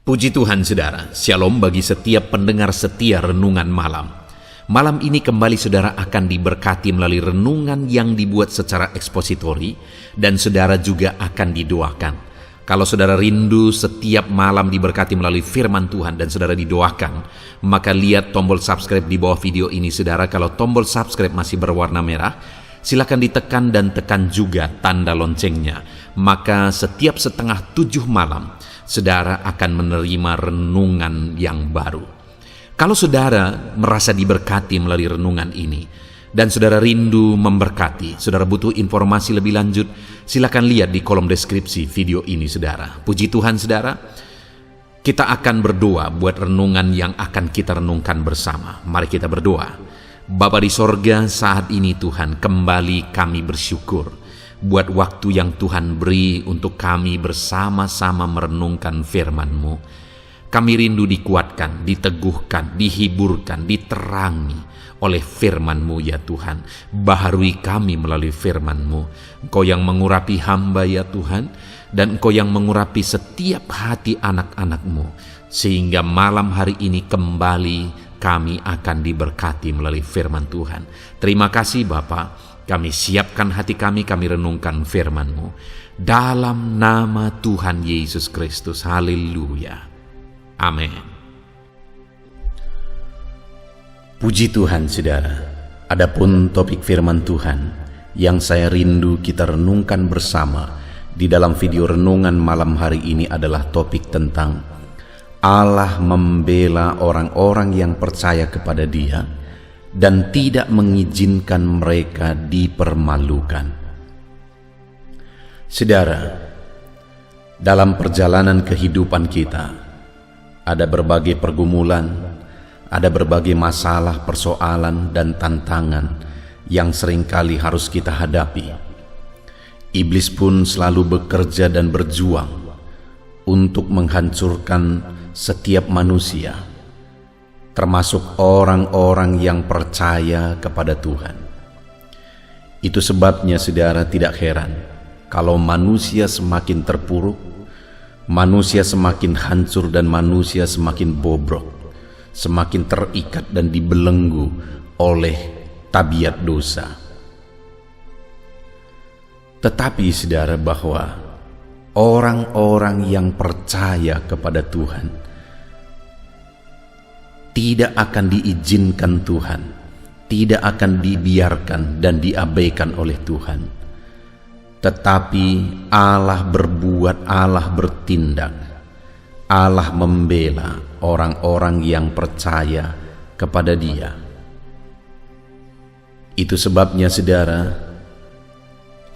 Puji Tuhan saudara, shalom bagi setiap pendengar setia renungan malam. Malam ini kembali saudara akan diberkati melalui renungan yang dibuat secara ekspositori dan saudara juga akan didoakan. Kalau saudara rindu setiap malam diberkati melalui firman Tuhan dan saudara didoakan, maka lihat tombol subscribe di bawah video ini saudara. Kalau tombol subscribe masih berwarna merah, silakan ditekan dan tekan juga tanda loncengnya. Maka setiap 6:30 malam, saudara akan menerima renungan yang baru. Kalau saudara merasa diberkati melalui renungan ini, dan saudara rindu memberkati, saudara butuh informasi lebih lanjut, silakan lihat di kolom deskripsi video ini saudara. Puji Tuhan saudara, kita akan berdoa buat renungan yang akan kita renungkan bersama. Mari kita berdoa. Bapa di sorga, saat ini Tuhan, kembali kami bersyukur buat waktu yang Tuhan beri untuk kami bersama-sama merenungkan firman-Mu. Kami rindu dikuatkan, diteguhkan, dihiburkan, diterangi oleh firman-Mu ya Tuhan. Baharui kami melalui firman-Mu. Engkau yang mengurapi hamba ya Tuhan, dan Engkau yang mengurapi setiap hati anak-anak-Mu, sehingga malam hari ini kembali kami akan diberkati melalui firman Tuhan. Terima kasih Bapa. Kami siapkan hati kami renungkan firman-Mu. Dalam nama Tuhan Yesus Kristus. Haleluya. Amin. Puji Tuhan saudara. Adapun topik firman Tuhan yang saya rindu kita renungkan bersama di dalam video renungan malam hari ini adalah topik tentang Allah membela orang-orang yang percaya kepada Dia dan tidak mengizinkan mereka dipermalukan. Saudara, dalam perjalanan kehidupan kita, ada berbagai pergumulan, ada berbagai masalah, persoalan, dan tantangan yang seringkali harus kita hadapi. Iblis pun selalu bekerja dan berjuang untuk menghancurkan setiap manusia, termasuk orang-orang yang percaya kepada Tuhan. Itu sebabnya saudara tidak heran kalau manusia semakin terpuruk, manusia semakin hancur, dan manusia semakin bobrok, semakin terikat dan dibelenggu oleh tabiat dosa. Tetapi saudara, bahwa orang-orang yang percaya kepada Tuhan tidak akan diizinkan Tuhan, tidak akan dibiarkan dan diabaikan oleh Tuhan. Tetapi Allah berbuat, Allah bertindak, Allah membela orang-orang yang percaya kepada Dia. Itu sebabnya saudara,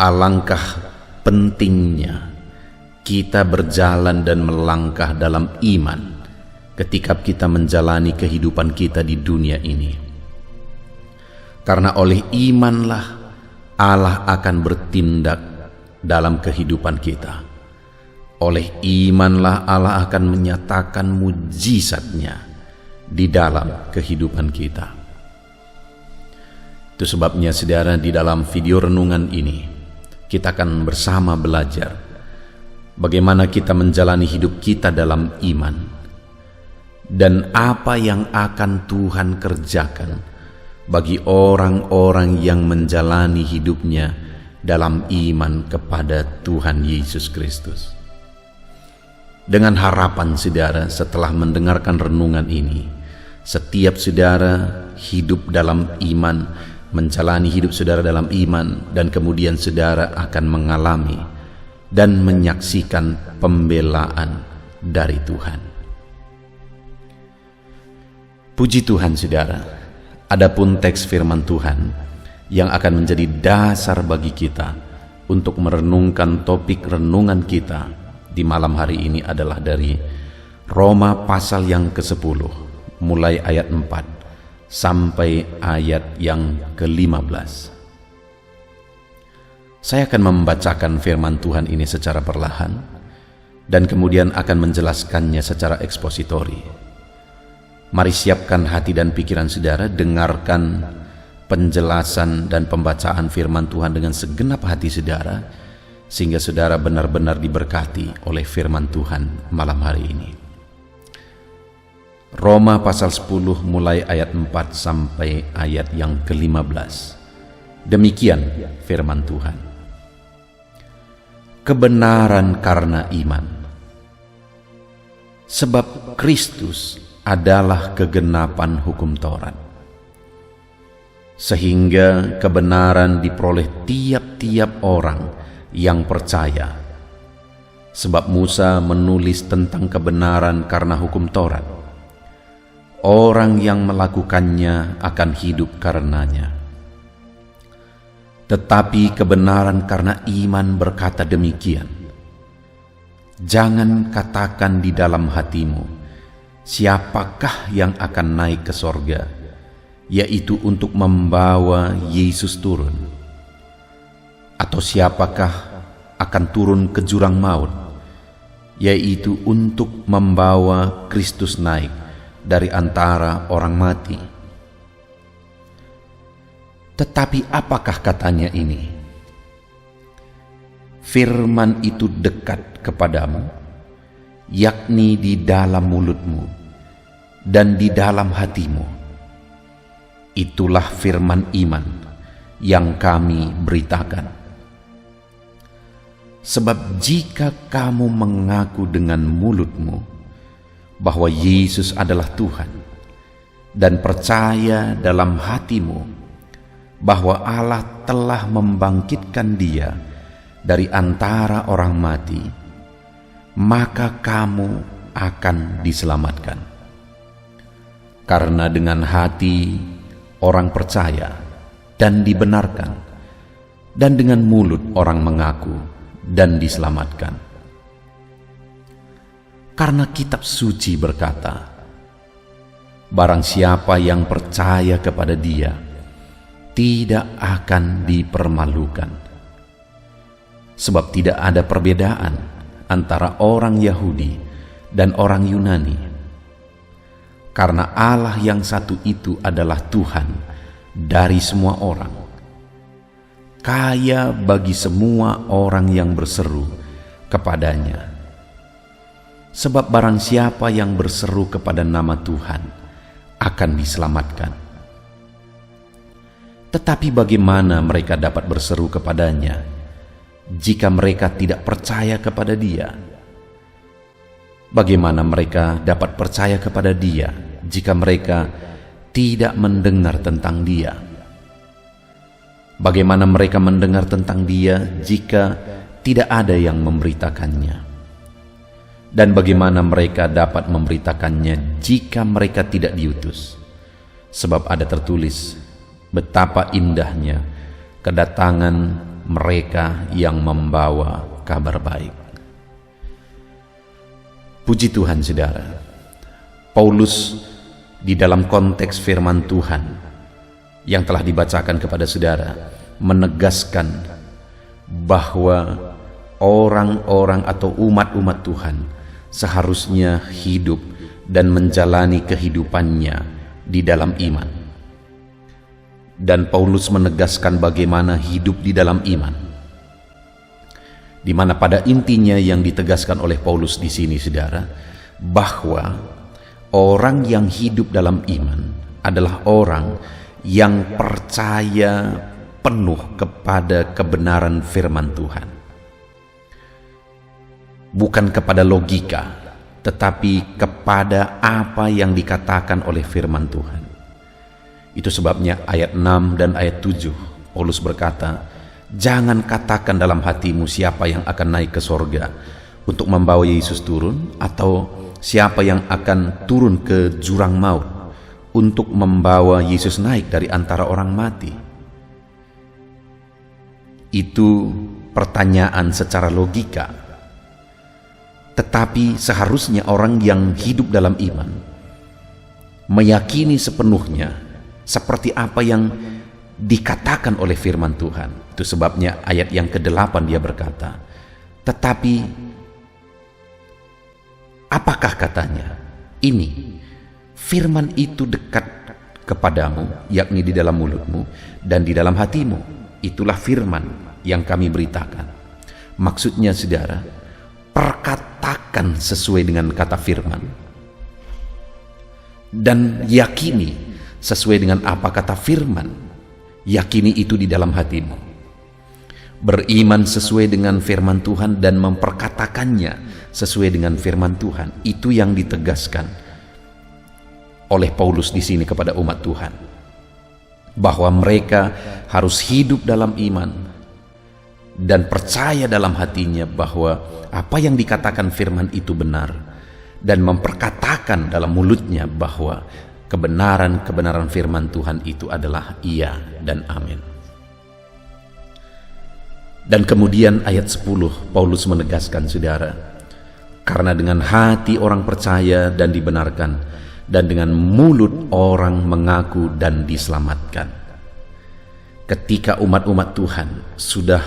alangkah pentingnya kita berjalan dan melangkah dalam iman ketika kita menjalani kehidupan kita di dunia ini. Karena oleh imanlah Allah akan bertindak dalam kehidupan kita. Oleh imanlah Allah akan menyatakan mujizatnya di dalam kehidupan kita. Itu sebabnya saudara, di dalam video renungan ini kita akan bersama belajar bagaimana kita menjalani hidup kita dalam iman, dan apa yang akan Tuhan kerjakan bagi orang-orang yang menjalani hidupnya dalam iman kepada Tuhan Yesus Kristus. Dengan harapan saudara, setelah mendengarkan renungan ini, setiap saudara hidup dalam iman, menjalani hidup saudara dalam iman, dan kemudian saudara akan mengalami dan menyaksikan pembelaan dari Tuhan. Puji Tuhan saudara, adapun teks firman Tuhan yang akan menjadi dasar bagi kita untuk merenungkan topik renungan kita di malam hari ini adalah dari Roma pasal yang ke-10, mulai ayat 4 sampai ayat yang ke-15. Saya akan membacakan firman Tuhan ini secara perlahan dan kemudian akan menjelaskannya secara ekspositori. Mari siapkan hati dan pikiran saudara, dengarkan penjelasan dan pembacaan firman Tuhan dengan segenap hati saudara, sehingga saudara benar-benar diberkati oleh firman Tuhan malam hari ini. Roma pasal 10 mulai ayat 4 sampai ayat yang ke-15. Demikian firman Tuhan. Kebenaran karena iman. Sebab Kristus adalah kegenapan hukum Taurat, sehingga kebenaran diperoleh tiap-tiap orang yang percaya. Sebab Musa menulis tentang kebenaran karena hukum Taurat. Orang yang melakukannya akan hidup karenanya. Tetapi kebenaran karena iman berkata demikian. Jangan katakan di dalam hatimu, siapakah yang akan naik ke sorga, yaitu untuk membawa Yesus turun. Atau siapakah akan turun ke jurang maut, yaitu untuk membawa Kristus naik dari antara orang mati. Tetapi apakah katanya ini? Firman itu dekat kepadamu, yakni di dalam mulutmu dan di dalam hatimu. Itulah firman iman yang kami beritakan. Sebab jika kamu mengaku dengan mulutmu bahwa Yesus adalah Tuhan, dan percaya dalam hatimu bahwa Allah telah membangkitkan Dia dari antara orang mati, maka kamu akan diselamatkan. Karena dengan hati orang percaya dan dibenarkan, dan dengan mulut orang mengaku dan diselamatkan. Karena kitab suci berkata, barang siapa yang percaya kepada Dia tidak akan dipermalukan. Sebab tidak ada perbedaan antara orang Yahudi dan orang Yunani. Karena Allah yang satu itu adalah Tuhan dari semua orang, kaya bagi semua orang yang berseru kepadanya. Sebab barang siapa yang berseru kepada nama Tuhan akan diselamatkan. Tetapi bagaimana mereka dapat berseru kepadanya jika mereka tidak percaya kepada Dia? Bagaimana mereka dapat percaya kepada Dia jika mereka tidak mendengar tentang Dia? Bagaimana mereka mendengar tentang Dia jika tidak ada yang memberitakannya? Dan bagaimana mereka dapat memberitakannya jika mereka tidak diutus? Sebab ada tertulis, betapa indahnya kedatangan mereka yang membawa kabar baik. Puji Tuhan, saudara. Paulus di dalam konteks firman Tuhan yang telah dibacakan kepada saudara menegaskan bahwa orang-orang atau umat-umat Tuhan seharusnya hidup dan menjalani kehidupannya di dalam iman. Dan Paulus menegaskan bagaimana hidup di dalam iman, di mana pada intinya yang ditegaskan oleh Paulus di sini, saudara, bahwa orang yang hidup dalam iman adalah orang yang percaya penuh kepada kebenaran firman Tuhan. Bukan kepada logika, tetapi kepada apa yang dikatakan oleh firman Tuhan. Itu sebabnya ayat 6 dan ayat 7 Paulus berkata, jangan katakan dalam hatimu siapa yang akan naik ke sorga untuk membawa Yesus turun, atau siapa yang akan turun ke jurang maut untuk membawa Yesus naik dari antara orang mati. Itu pertanyaan secara logika. Tetapi seharusnya orang yang hidup dalam iman meyakini sepenuhnya seperti apa yang dikatakan oleh firman Tuhan. Itu sebabnya ayat yang ke-8 dia berkata, tetapi apakah katanya? Ini, firman itu dekat kepadamu, yakni di dalam mulutmu dan di dalam hatimu. Itulah firman yang kami beritakan. Maksudnya, saudara, perkatakan sesuai dengan kata firman. dan yakini sesuai dengan apa kata firman. Yakini itu di dalam hatimu. Beriman sesuai dengan firman Tuhan dan memperkatakannya sesuai dengan firman Tuhan. Itu yang ditegaskan oleh Paulus di sini kepada umat Tuhan, bahwa mereka harus hidup dalam iman dan percaya dalam hatinya bahwa apa yang dikatakan firman itu benar, dan memperkatakan dalam mulutnya bahwa kebenaran firman Tuhan itu adalah iya dan amin. Dan kemudian ayat 10 Paulus menegaskan, saudara, karena dengan hati orang percaya dan dibenarkan, dan dengan mulut orang mengaku dan diselamatkan. Ketika umat-umat Tuhan sudah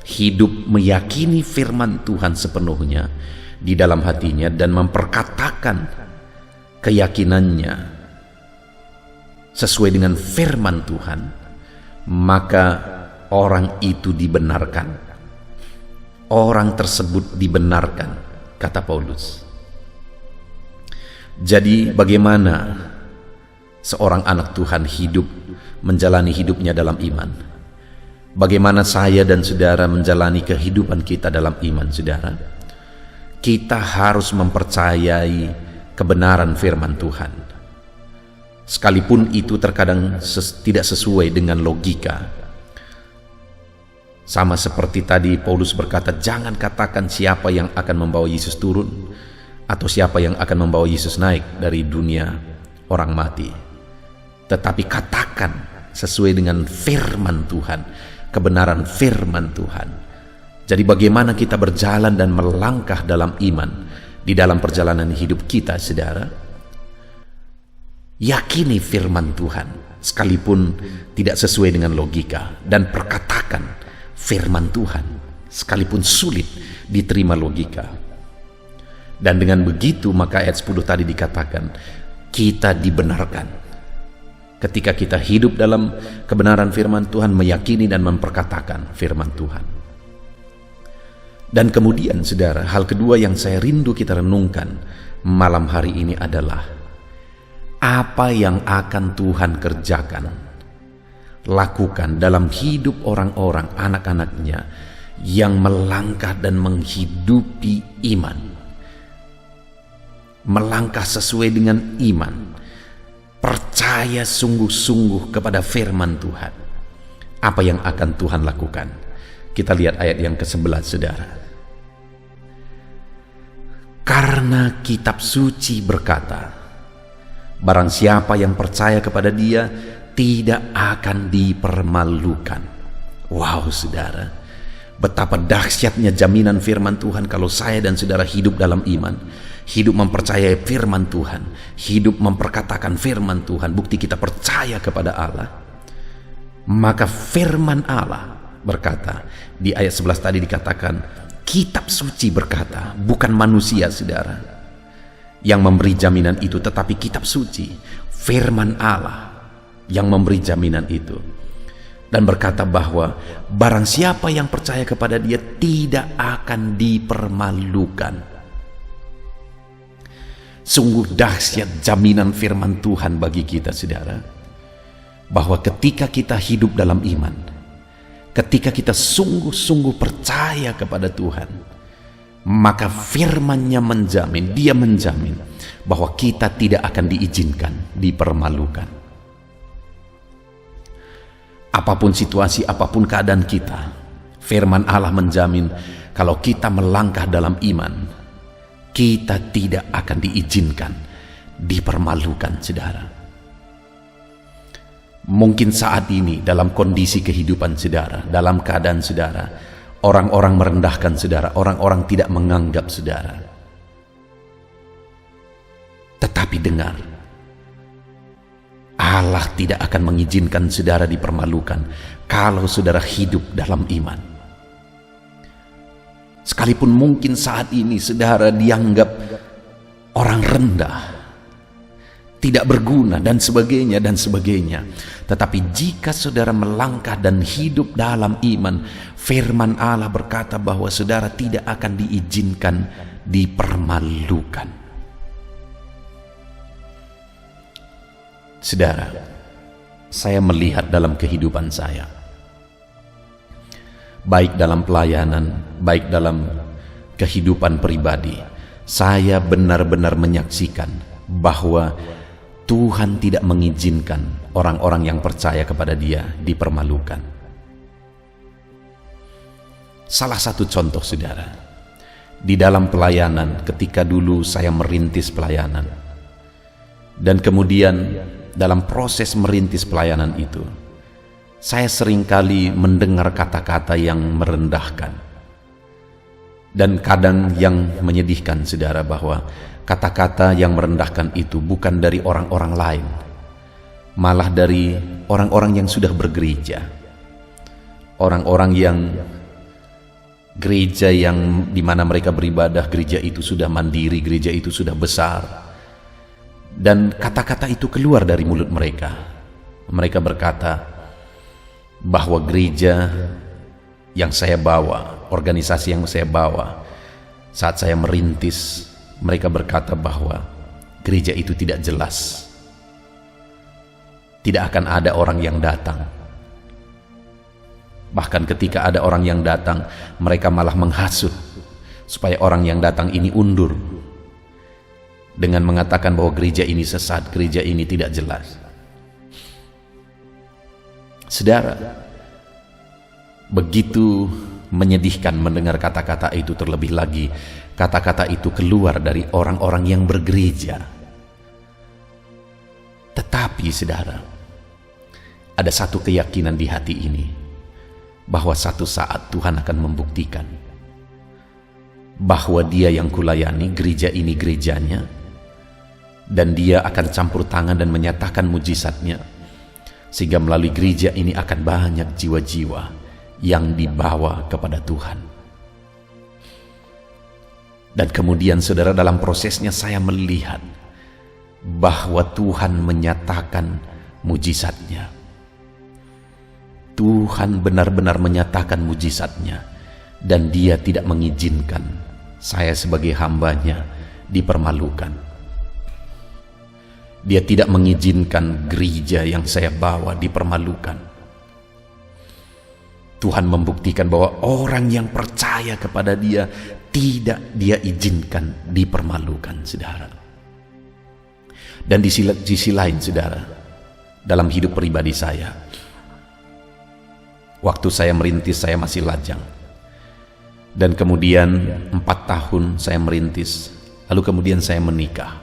hidup meyakini firman Tuhan sepenuhnya di dalam hatinya dan memperkatakan keyakinannya sesuai dengan firman Tuhan, maka orang itu dibenarkan. Orang tersebut dibenarkan, kata Paulus. Jadi bagaimana seorang anak Tuhan hidup, menjalani hidupnya dalam iman? Bagaimana saya dan saudara menjalani kehidupan kita dalam iman, saudara? Kita harus mempercayai kebenaran firman Tuhan, sekalipun itu terkadang tidak sesuai dengan logika. Sama seperti tadi Paulus berkata, jangan katakan siapa yang akan membawa Yesus turun, atau siapa yang akan membawa Yesus naik dari dunia orang mati. Tetapi katakan sesuai dengan firman Tuhan, kebenaran firman Tuhan. Jadi bagaimana kita berjalan dan melangkah dalam iman di dalam perjalanan hidup kita, saudara? Yakini firman Tuhan sekalipun tidak sesuai dengan logika, dan perkatakan firman Tuhan sekalipun sulit diterima logika. Dan dengan begitu maka ayat 10 tadi dikatakan kita dibenarkan. Ketika kita hidup dalam kebenaran firman Tuhan, meyakini dan memperkatakan firman Tuhan. Dan kemudian, saudara, hal kedua yang saya rindu kita renungkan malam hari ini adalah apa yang akan Tuhan kerjakan, lakukan dalam hidup orang-orang, anak-anaknya yang melangkah dan menghidupi iman. Melangkah sesuai dengan iman, percaya sungguh-sungguh kepada firman Tuhan. Apa yang akan Tuhan lakukan? Kita lihat ayat yang ke-11, saudara. Karena kitab suci berkata, barang siapa yang percaya kepada Dia tidak akan dipermalukan. Wow, saudara, betapa dahsyatnya jaminan firman Tuhan kalau saya dan saudara hidup dalam iman, hidup mempercayai firman Tuhan, hidup memperkatakan firman Tuhan, bukti kita percaya kepada Allah. Maka firman Allah berkata, di ayat 11 tadi dikatakan, kitab suci berkata, bukan manusia, saudara, yang memberi jaminan itu, tetapi kitab suci, firman Allah yang memberi jaminan itu. Dan berkata bahwa barang siapa yang percaya kepada Dia tidak akan dipermalukan. Sungguh dahsyat jaminan firman Tuhan bagi kita, saudara, bahwa ketika kita hidup dalam iman, ketika kita sungguh-sungguh percaya kepada Tuhan, maka firman-Nya menjamin, Dia menjamin bahwa kita tidak akan diizinkan dipermalukan. Apapun situasi, apapun keadaan kita, firman Allah menjamin kalau kita melangkah dalam iman, kita tidak akan diizinkan dipermalukan, saudara. Mungkin saat ini dalam kondisi kehidupan saudara, dalam keadaan saudara, orang-orang merendahkan saudara, orang-orang tidak menganggap saudara. Tetapi dengar, Allah tidak akan mengizinkan saudara dipermalukan kalau saudara hidup dalam iman. Sekalipun mungkin saat ini saudara dianggap orang rendah, tidak berguna dan sebagainya dan sebagainya, tetapi jika saudara melangkah dan hidup dalam iman, firman Allah berkata bahwa saudara tidak akan diizinkan dipermalukan. Saudara, saya melihat dalam kehidupan saya, baik dalam pelayanan, baik dalam kehidupan pribadi, saya benar-benar menyaksikan bahwa Tuhan tidak mengizinkan orang-orang yang percaya kepada Dia dipermalukan. Salah satu contoh, saudara, di dalam pelayanan, ketika dulu saya merintis pelayanan, dan kemudian dalam proses merintis pelayanan itu, saya seringkali mendengar kata-kata yang merendahkan. Dan kadang yang menyedihkan, saudara, bahwa kata-kata yang merendahkan itu bukan dari orang-orang lain, malah dari orang-orang yang sudah bergereja. Orang-orang yang gereja yang dimana mereka beribadah, gereja itu sudah mandiri, gereja itu sudah besar. Dan kata-kata itu keluar dari mulut mereka. Mereka berkata bahwa gereja yang saya bawa, organisasi yang saya bawa, saat saya merintis, mereka berkata bahwa gereja itu tidak jelas. Tidak akan ada orang yang datang. Bahkan ketika ada orang yang datang, mereka malah menghasut supaya orang yang datang ini undur, dengan mengatakan bahwa gereja ini sesat, gereja ini tidak jelas. Saudara, begitu menyedihkan mendengar kata-kata itu, terlebih lagi kata-kata itu keluar dari orang-orang yang bergereja. Tetapi saudara, ada satu keyakinan di hati ini, bahwa satu saat Tuhan akan membuktikan bahwa Dia yang kulayani, gereja ini gerejanya, dan Dia akan campur tangan dan menyatakan mujizatnya, sehingga melalui gereja ini akan banyak jiwa-jiwa yang dibawa kepada Tuhan. Dan kemudian saudara, dalam prosesnya saya melihat bahwa Tuhan menyatakan mujizatnya. Tuhan benar-benar menyatakan mujizatnya, dan Dia tidak mengizinkan saya sebagai hambanya dipermalukan. Dia tidak mengizinkan gereja yang saya bawa dipermalukan. Tuhan membuktikan bahwa orang yang percaya kepada Dia tidak Dia izinkan dipermalukan, saudara. Dan di sisi lain, saudara, dalam hidup pribadi saya, waktu saya merintis, saya masih lajang. Dan kemudian 4 tahun saya merintis, lalu kemudian saya menikah.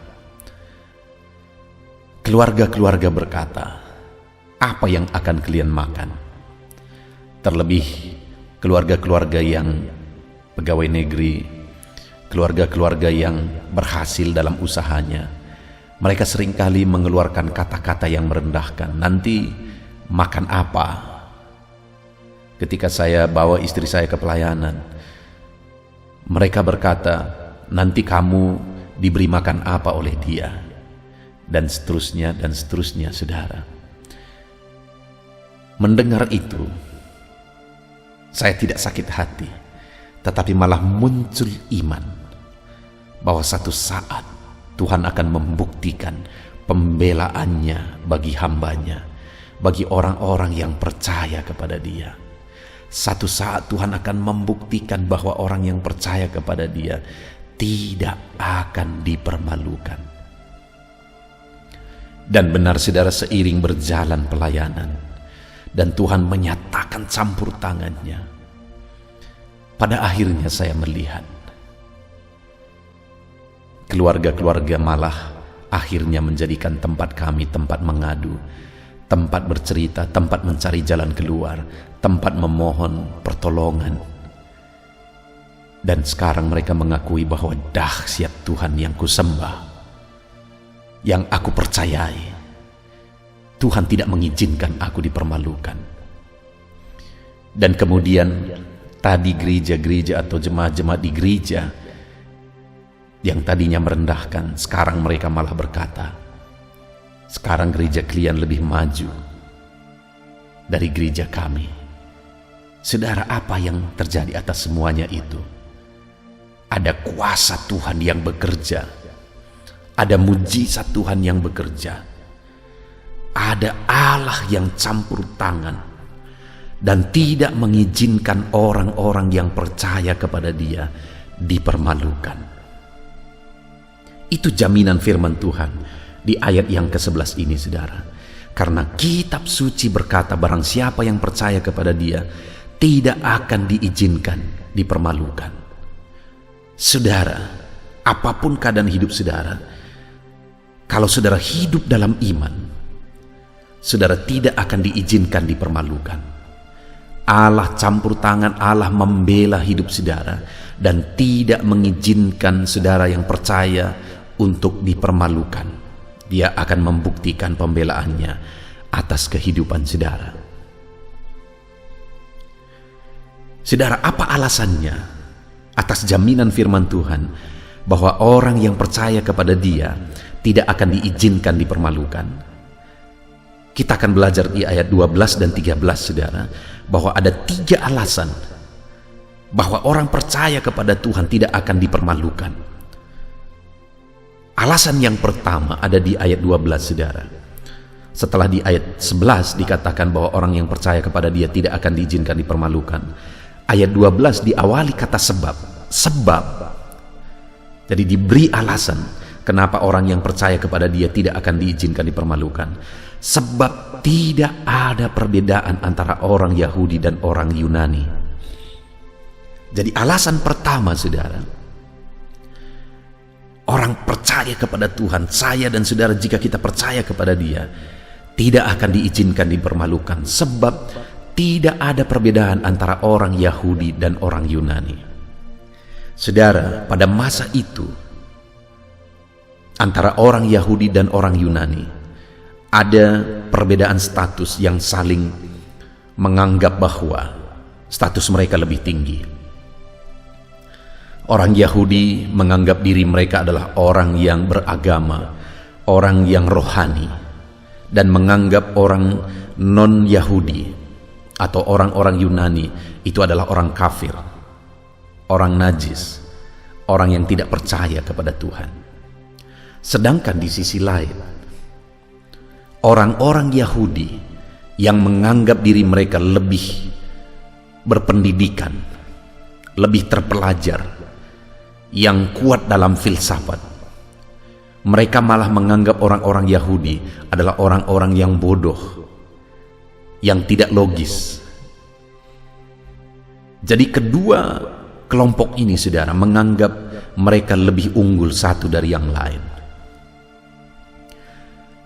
Keluarga-keluarga berkata, apa yang akan kalian makan? Terlebih keluarga-keluarga yang pegawai negeri, keluarga-keluarga yang berhasil dalam usahanya, mereka seringkali mengeluarkan kata-kata yang merendahkan. Nanti makan apa? Ketika saya bawa istri saya ke pelayanan, mereka berkata, nanti kamu diberi makan apa oleh dia? Dan seterusnya, saudara. Mendengar itu, saya tidak sakit hati, tetapi malah muncul iman bahwa satu saat Tuhan akan membuktikan pembelaannya bagi hambanya, bagi orang-orang yang percaya kepada Dia. Satu saat Tuhan akan membuktikan bahwa orang yang percaya kepada Dia tidak akan dipermalukan. Dan benar, saudara, seiring berjalan pelayanan dan Tuhan menyatakan campur tangannya, pada akhirnya saya melihat keluarga-keluarga malah akhirnya menjadikan tempat kami tempat mengadu, tempat bercerita, tempat mencari jalan keluar, tempat memohon pertolongan. Dan sekarang mereka mengakui bahwa dahsyat Tuhan yang kusembah, yang aku percayai, Tuhan tidak mengizinkan aku dipermalukan. Dan kemudian tadi gereja-gereja atau jemaat-jemaat di gereja yang tadinya merendahkan, sekarang mereka malah berkata, sekarang gereja kalian lebih maju dari gereja kami. Saudara, apa yang terjadi atas semuanya itu? Ada kuasa Tuhan yang bekerja, ada mujizat Tuhan yang bekerja. ada Allah yang campur tangan dan tidak mengizinkan orang-orang yang percaya kepada Dia dipermalukan. Itu jaminan firman Tuhan di ayat yang ke-11 ini, saudara. Karena kitab suci berkata, barang siapa yang percaya kepada Dia tidak akan diizinkan dipermalukan. Saudara, apapun keadaan hidup saudara, kalau saudara hidup dalam iman, saudara tidak akan diizinkan dipermalukan. Allah campur tangan, Allah membela hidup saudara dan tidak mengizinkan saudara yang percaya untuk dipermalukan. Dia akan membuktikan pembelaannya atas kehidupan saudara. Saudara, apa alasannya atas jaminan firman Tuhan bahwa orang yang percaya kepada Dia tidak akan diizinkan dipermalukan? Kita akan belajar di ayat 12 dan 13, saudara, bahwa ada 3 alasan bahwa orang percaya kepada Tuhan tidak akan dipermalukan. Alasan yang pertama ada di ayat 12, saudara. Setelah di ayat 11 dikatakan bahwa orang yang percaya kepada Dia tidak akan diizinkan dipermalukan, ayat 12 diawali kata sebab. Sebab. Jadi diberi alasan kenapa orang yang percaya kepada Dia tidak akan diizinkan dipermalukan. Sebab tidak ada perbedaan antara orang Yahudi dan orang Yunani. Jadi alasan pertama, saudara, orang percaya kepada Tuhan, saya dan saudara, jika kita percaya kepada Dia, tidak akan diizinkan dipermalukan. Sebab tidak ada perbedaan antara orang Yahudi dan orang Yunani. Saudara, pada masa itu, antara orang Yahudi dan orang Yunani, ada perbedaan status yang saling menganggap bahwa status mereka lebih tinggi. Orang Yahudi menganggap diri mereka adalah orang yang beragama, orang yang rohani, dan menganggap orang non-Yahudi atau orang-orang Yunani itu adalah orang kafir, orang najis, orang yang tidak percaya kepada Tuhan. Sedangkan di sisi lain, orang-orang Yahudi yang menganggap diri mereka lebih berpendidikan, lebih terpelajar, yang kuat dalam filsafat, mereka malah menganggap orang-orang Yahudi adalah orang-orang yang bodoh, yang tidak logis. Jadi kedua kelompok ini, saudara, menganggap mereka lebih unggul satu dari yang lain.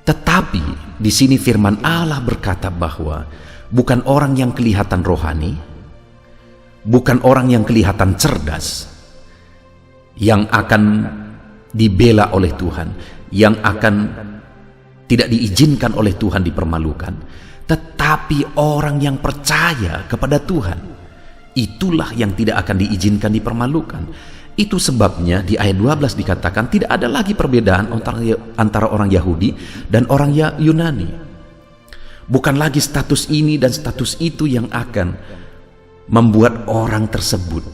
Tetapi di sini firman Allah berkata bahwa bukan orang yang kelihatan rohani, bukan orang yang kelihatan cerdas yang akan dibela oleh Tuhan, yang akan tidak diizinkan oleh Tuhan dipermalukan, tetapi orang yang percaya kepada Tuhan, itulah yang tidak akan diizinkan dipermalukan. Itu sebabnya di ayat 12 dikatakan tidak ada lagi perbedaan antara orang Yahudi dan orang Yunani. Bukan lagi status ini dan status itu yang akan membuat orang tersebut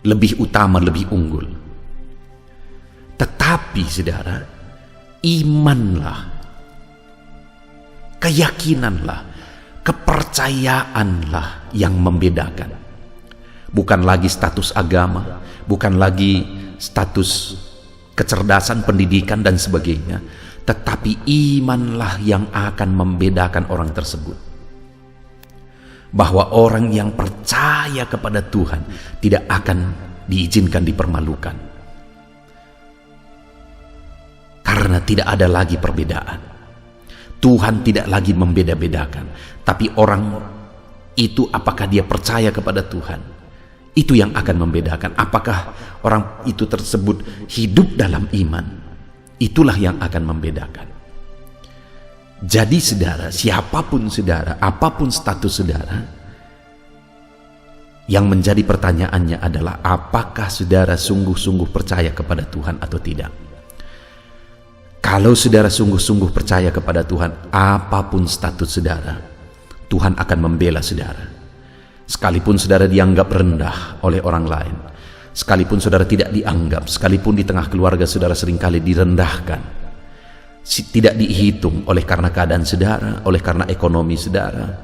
lebih utama, lebih unggul. Tetapi saudara, imanlah, keyakinanlah, kepercayaanlah yang membedakan. Bukan lagi status agama, bukan lagi status kecerdasan, pendidikan dan sebagainya, tetapi imanlah yang akan membedakan orang tersebut. Bahwa orang yang percaya kepada Tuhan tidak akan diizinkan dipermalukan, karena tidak ada lagi perbedaan. Tuhan tidak lagi membeda-bedakan, tapi orang itu apakah dia percaya kepada Tuhan, itu yang akan membedakan. Apakah orang itu tersebut hidup dalam iman, itulah yang akan membedakan. Jadi saudara, siapapun saudara, apapun status saudara, yang menjadi pertanyaannya adalah apakah saudara sungguh-sungguh percaya kepada Tuhan atau tidak. Kalau saudara sungguh-sungguh percaya kepada Tuhan, apapun status saudara, Tuhan akan membela saudara. Sekalipun saudara dianggap rendah oleh orang lain, sekalipun saudara tidak dianggap, sekalipun di tengah keluarga saudara seringkali direndahkan, tidak dihitung oleh karena keadaan saudara, oleh karena ekonomi saudara.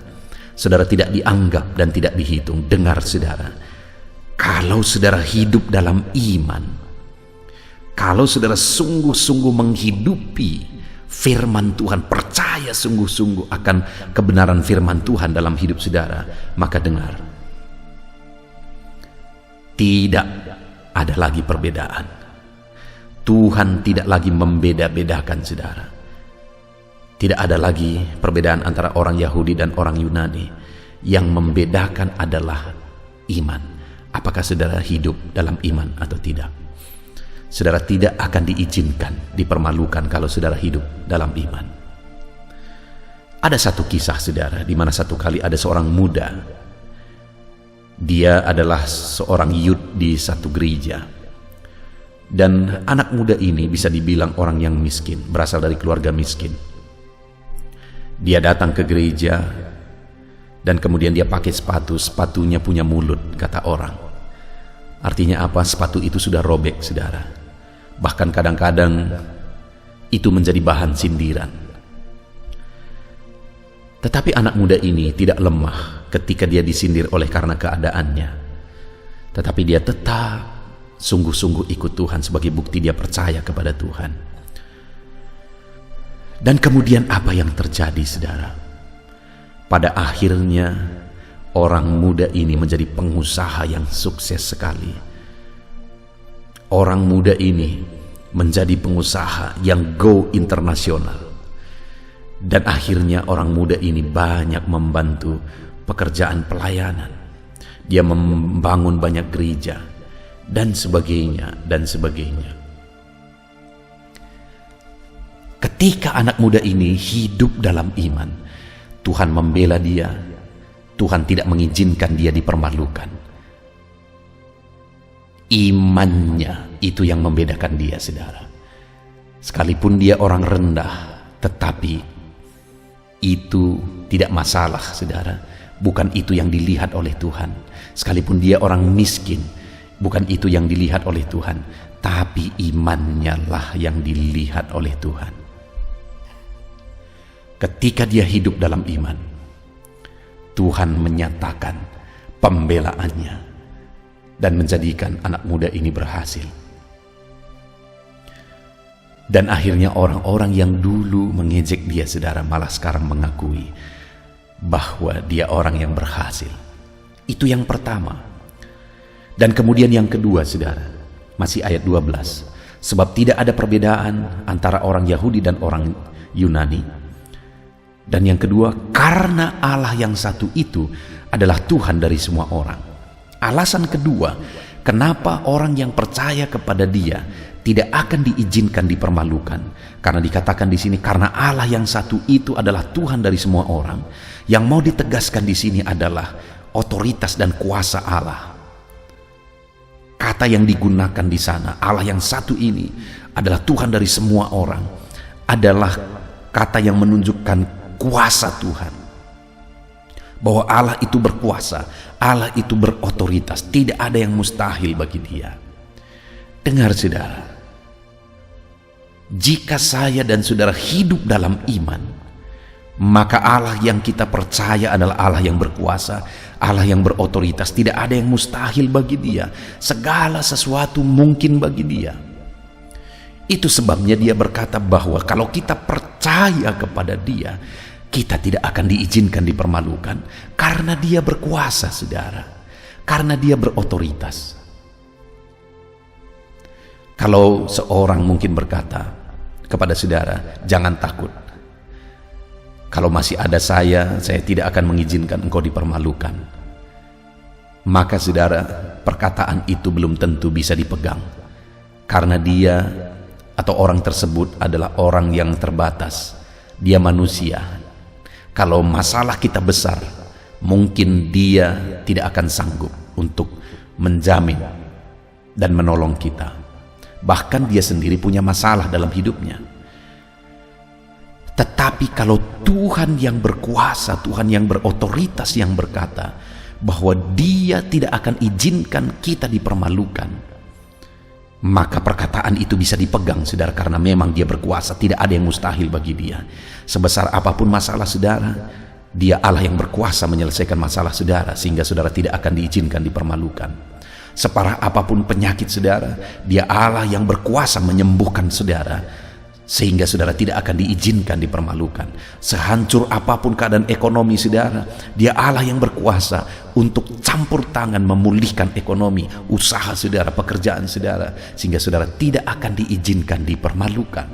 Saudara tidak dianggap dan tidak dihitung. Dengar saudara, kalau saudara hidup dalam iman, kalau saudara sungguh-sungguh menghidupi firman Tuhan, percaya sungguh-sungguh akan kebenaran firman Tuhan dalam hidup saudara, maka dengar, tidak ada lagi perbedaan. Tuhan tidak lagi membeda-bedakan saudara. Tidak ada lagi perbedaan antara orang Yahudi dan orang Yunani. Yang membedakan adalah iman. Apakah saudara hidup dalam iman atau tidak? Saudara tidak akan diizinkan, dipermalukan kalau saudara hidup dalam iman. Ada satu kisah saudara, di mana satu kali ada seorang muda. Dia adalah seorang youth di satu gereja. Dan anak muda ini bisa dibilang orang yang miskin, berasal dari keluarga miskin. Dia datang ke gereja dan kemudian dia pakai sepatunya punya mulut, kata orang. Artinya apa? Sepatu itu sudah robek saudara. Bahkan kadang-kadang itu menjadi bahan sindiran. Tetapi anak muda ini tidak lemah ketika dia disindir oleh karena keadaannya. Tetapi dia tetap sungguh-sungguh ikut Tuhan sebagai bukti dia percaya kepada Tuhan. Dan kemudian apa yang terjadi saudara? Pada akhirnya orang muda ini menjadi pengusaha yang sukses sekali. Orang muda ini menjadi pengusaha yang go internasional. Dan akhirnya orang muda ini banyak membantu pekerjaan pelayanan. Dia membangun banyak gereja dan sebagainya dan sebagainya. Ketika anak muda ini hidup dalam iman, Tuhan membela dia. Tuhan tidak mengizinkan dia dipermalukan. Imannya itu yang membedakan dia saudara. Sekalipun dia orang rendah, tetapi itu tidak masalah saudara. Bukan itu yang dilihat oleh Tuhan. Sekalipun dia orang miskin, bukan itu yang dilihat oleh Tuhan, tapi imannya lah yang dilihat oleh Tuhan. Ketika dia hidup dalam iman, Tuhan menyatakan pembelaannya dan menjadikan anak muda ini berhasil. Dan akhirnya orang-orang yang dulu mengejek dia saudara malah sekarang mengakui bahwa dia orang yang berhasil. Itu yang pertama. Dan kemudian yang kedua saudara, masih ayat 12. Sebab tidak ada perbedaan antara orang Yahudi dan orang Yunani. Dan yang kedua, karena Allah yang satu itu adalah Tuhan dari semua orang. Alasan kedua, kenapa orang yang percaya kepada Dia tidak akan diizinkan dipermalukan, karena dikatakan di sini karena Allah yang satu itu adalah Tuhan dari semua orang. Yang mau ditegaskan di sini adalah otoritas dan kuasa Allah. Kata yang digunakan di sana, Allah yang satu ini adalah Tuhan dari semua orang, adalah kata yang menunjukkan kuasa Tuhan. Bahwa Allah itu berkuasa, Allah itu berotoritas, tidak ada yang mustahil bagi Dia. Dengar saudara, jika saya dan saudara hidup dalam iman, maka Allah yang kita percaya adalah Allah yang berkuasa, Allah yang berotoritas. Tidak ada yang mustahil bagi Dia. Segala sesuatu mungkin bagi Dia. Itu sebabnya Dia berkata bahwa kalau kita percaya kepada Dia, kita tidak akan diizinkan dipermalukan, karena Dia berkuasa saudara, karena Dia berotoritas. Kalau seorang mungkin berkata kepada saudara, jangan takut, kalau masih ada saya tidak akan mengizinkan engkau dipermalukan. Maka saudara, perkataan itu belum tentu bisa dipegang. Karena dia atau orang tersebut adalah orang yang terbatas. Dia manusia. Kalau masalah kita besar, mungkin dia tidak akan sanggup untuk menjamin dan menolong kita. Bahkan dia sendiri punya masalah dalam hidupnya. Tetapi kalau Tuhan yang berkuasa, Tuhan yang berotoritas yang berkata bahwa Dia tidak akan izinkan kita dipermalukan, maka perkataan itu bisa dipegang, saudara, karena memang dia berkuasa. Tidak ada yang mustahil bagi dia. Sebesar apapun masalah saudara, dia Allah yang berkuasa menyelesaikan masalah saudara, sehingga saudara tidak akan diizinkan dipermalukan. Separah apapun penyakit saudara, dia Allah yang berkuasa menyembuhkan saudara, sehingga saudara tidak akan diizinkan dipermalukan. Sehancur apapun keadaan ekonomi saudara, dia Allah yang berkuasa untuk campur tangan memulihkan ekonomi, usaha saudara, pekerjaan saudara, sehingga saudara tidak akan diizinkan dipermalukan.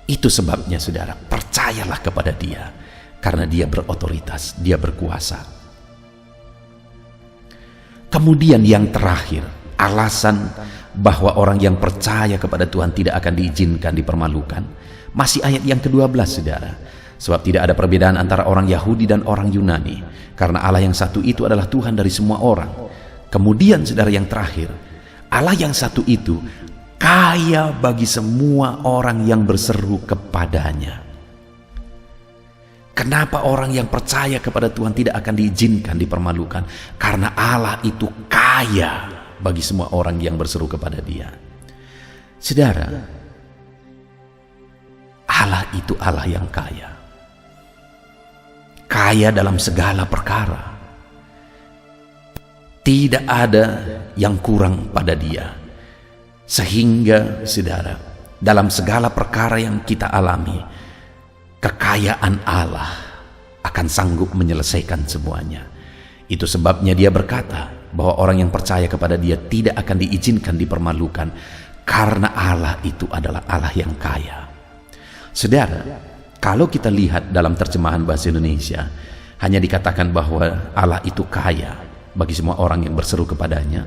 Itu sebabnya saudara, percayalah kepada dia, karena dia berotoritas, dia berkuasa. Kemudian yang terakhir, alasan bahwa orang yang percaya kepada Tuhan tidak akan diizinkan dipermalukan, masih ayat yang ke-12 saudara. Sebab tidak ada perbedaan antara orang Yahudi dan orang Yunani, karena Allah yang satu itu adalah Tuhan dari semua orang. Kemudian saudara, yang terakhir, Allah yang satu itu kaya bagi semua orang yang berseru kepadanya. Kenapa orang yang percaya kepada Tuhan tidak akan diizinkan dipermalukan? Karena Allah itu kaya bagi semua orang yang berseru kepada dia. Saudara, Allah itu Allah yang kaya. Kaya dalam segala perkara. Tidak ada yang kurang pada dia. Sehingga saudara, dalam segala perkara yang kita alami, kekayaan Allah akan sanggup menyelesaikan semuanya. Itu sebabnya dia berkata bahwa orang yang percaya kepada dia tidak akan diizinkan dipermalukan, karena Allah itu adalah Allah yang kaya. Saudara, kalau kita lihat dalam terjemahan bahasa Indonesia, hanya dikatakan bahwa Allah itu kaya bagi semua orang yang berseru kepadanya,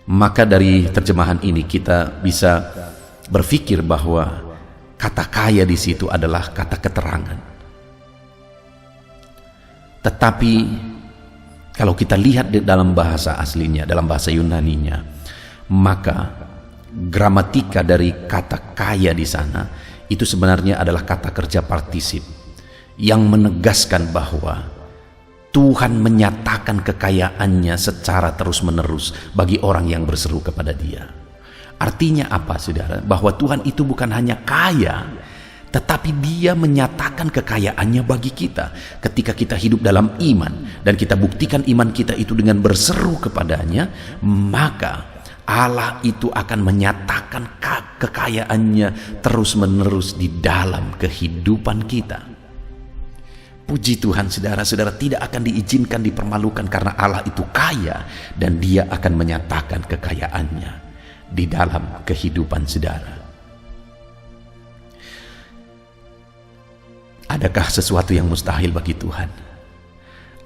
maka dari terjemahan ini kita bisa berpikir bahwa kata kaya di situ adalah kata keterangan. Tetapi kalau kita lihat di dalam bahasa aslinya, dalam bahasa Yunaninya, maka gramatika dari kata kaya di sana itu sebenarnya adalah kata kerja partisip yang menegaskan bahwa Tuhan menyatakan kekayaannya secara terus-menerus bagi orang yang berseru kepada dia. Artinya apa saudara? Bahwa Tuhan itu bukan hanya kaya, tetapi dia menyatakan kekayaannya bagi kita ketika kita hidup dalam iman, dan kita buktikan iman kita itu dengan berseru kepadanya, maka Allah itu akan menyatakan kekayaannya terus-menerus di dalam kehidupan kita. Puji Tuhan saudara, saudara tidak akan diizinkan dipermalukan karena Allah itu kaya, dan dia akan menyatakan kekayaannya di dalam kehidupan saudara. Adakah sesuatu yang mustahil bagi Tuhan?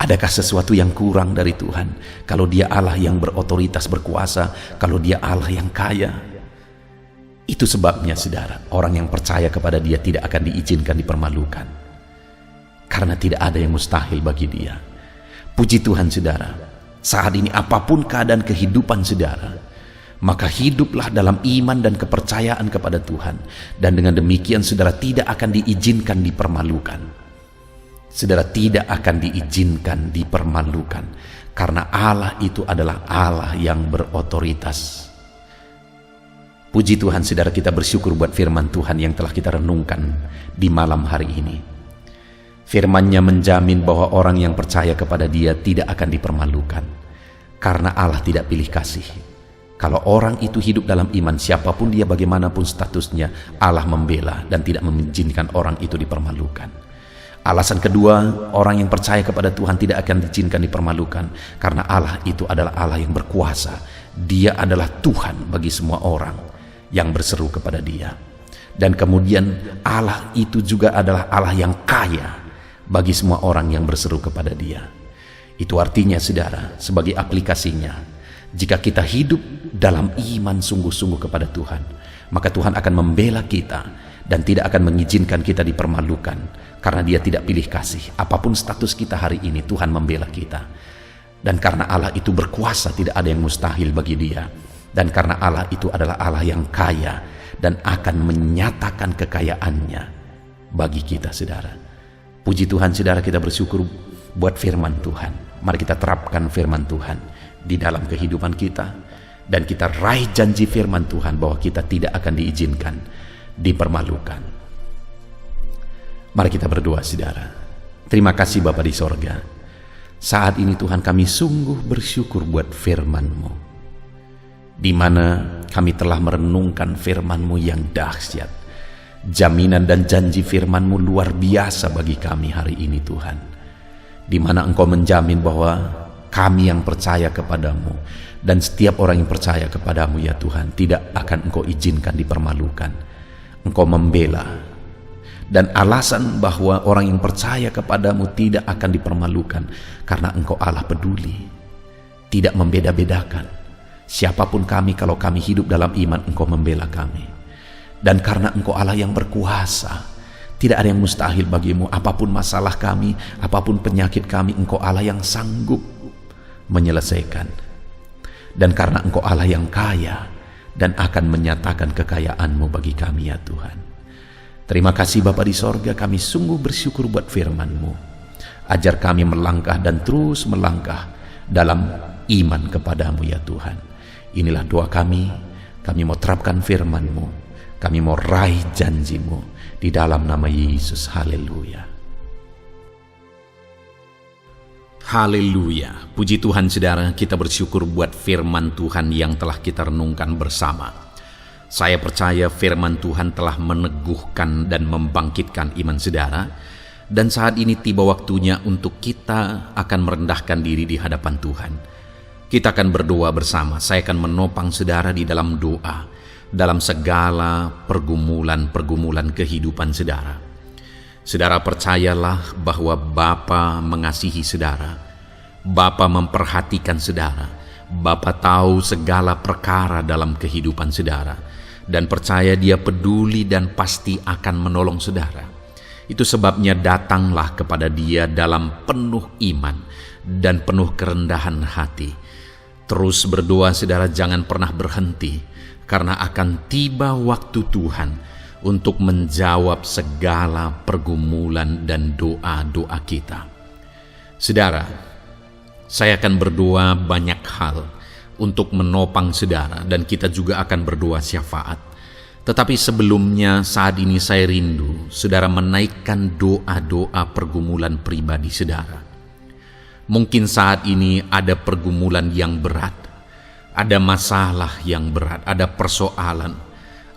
Adakah sesuatu yang kurang dari Tuhan? Kalau dia Allah yang berotoritas, berkuasa, kalau dia Allah yang kaya. Itu sebabnya saudara, orang yang percaya kepada dia tidak akan diizinkan dipermalukan, karena tidak ada yang mustahil bagi dia. Puji Tuhan saudara, saat ini apapun keadaan kehidupan saudara, maka hiduplah dalam iman dan kepercayaan kepada Tuhan, dan dengan demikian saudara tidak akan diizinkan dipermalukan. Saudara tidak akan diizinkan dipermalukan, karena Allah itu adalah Allah yang berotoritas. Puji Tuhan saudara, kita bersyukur buat firman Tuhan yang telah kita renungkan di malam hari ini. Firman-Nya menjamin bahwa orang yang percaya kepada dia tidak akan dipermalukan, karena Allah tidak pilih kasih. Kalau orang itu hidup dalam iman, siapapun dia, bagaimanapun statusnya, Allah membela dan tidak mengizinkan orang itu dipermalukan. Alasan kedua, orang yang percaya kepada Tuhan tidak akan diizinkan dipermalukan, karena Allah itu adalah Allah yang berkuasa. Dia adalah Tuhan bagi semua orang yang berseru kepada dia. Dan kemudian Allah itu juga adalah Allah yang kaya bagi semua orang yang berseru kepada dia. Itu artinya saudara, sebagai aplikasinya, jika kita hidup dalam iman sungguh-sungguh kepada Tuhan, maka Tuhan akan membela kita dan tidak akan mengizinkan kita dipermalukan, karena dia tidak pilih kasih. Apapun status kita hari ini, Tuhan membela kita. Dan karena Allah itu berkuasa, tidak ada yang mustahil bagi dia. Dan karena Allah itu adalah Allah yang kaya dan akan menyatakan kekayaannya bagi kita saudara. Puji Tuhan saudara, kita bersyukur buat firman Tuhan. Mari kita terapkan firman Tuhan di dalam kehidupan kita, Dan kita raih janji firman Tuhan bahwa kita tidak akan diizinkan dipermalukan. Mari kita berdoa, saudara. Terima kasih Bapa di sorga. Saat ini Tuhan, kami sungguh bersyukur buat firman-Mu, di mana kami telah merenungkan firman-Mu yang dahsyat. Jaminan dan janji firman-Mu luar biasa bagi kami hari ini Tuhan, di mana Engkau menjamin bahwa kami yang percaya kepadamu dan setiap orang yang percaya kepadamu ya Tuhan, tidak akan Engkau izinkan dipermalukan. Engkau membela, dan alasan bahwa orang yang percaya kepadamu tidak akan dipermalukan karena Engkau Allah peduli, tidak membeda-bedakan siapapun kami. Kalau kami hidup dalam iman, Engkau membela kami. Dan karena Engkau Allah yang berkuasa, tidak ada yang mustahil bagimu. Apapun masalah kami, apapun penyakit kami, Engkau Allah yang sanggup menyelesaikan. Dan karena Engkau Allah yang kaya dan akan menyatakan kekayaan-Mu bagi kami ya Tuhan. Terima kasih Bapa di sorga, kami sungguh bersyukur buat firman-Mu. Ajar kami melangkah dan terus melangkah dalam iman kepadamu ya Tuhan. Inilah doa kami mau terapkan firman-Mu, kami mau raih janji-Mu di dalam nama Yesus. Haleluya. Haleluya. Puji Tuhan saudara, kita bersyukur buat firman Tuhan yang telah kita renungkan bersama. Saya percaya firman Tuhan telah meneguhkan dan membangkitkan iman saudara, dan saat ini tiba waktunya untuk kita akan merendahkan diri di hadapan Tuhan. Kita akan berdoa bersama. Saya akan menopang saudara di dalam doa, dalam segala pergumulan-pergumulan kehidupan saudara. Saudara percayalah bahwa Bapa mengasihi saudara, Bapa memperhatikan saudara, Bapa tahu segala perkara dalam kehidupan saudara. Dan percaya Dia peduli dan pasti akan menolong saudara. Itu sebabnya datanglah kepada Dia dalam penuh iman dan penuh kerendahan hati. Terus berdoa saudara, jangan pernah berhenti, karena akan tiba waktu Tuhan untuk menjawab segala pergumulan dan doa-doa kita. Saudara, saya akan berdoa banyak hal untuk menopang saudara, dan kita juga akan berdoa syafaat. Tetapi sebelumnya saat ini saya rindu saudara menaikkan doa-doa pergumulan pribadi saudara. Mungkin saat ini ada pergumulan yang berat, ada masalah yang berat, ada persoalan,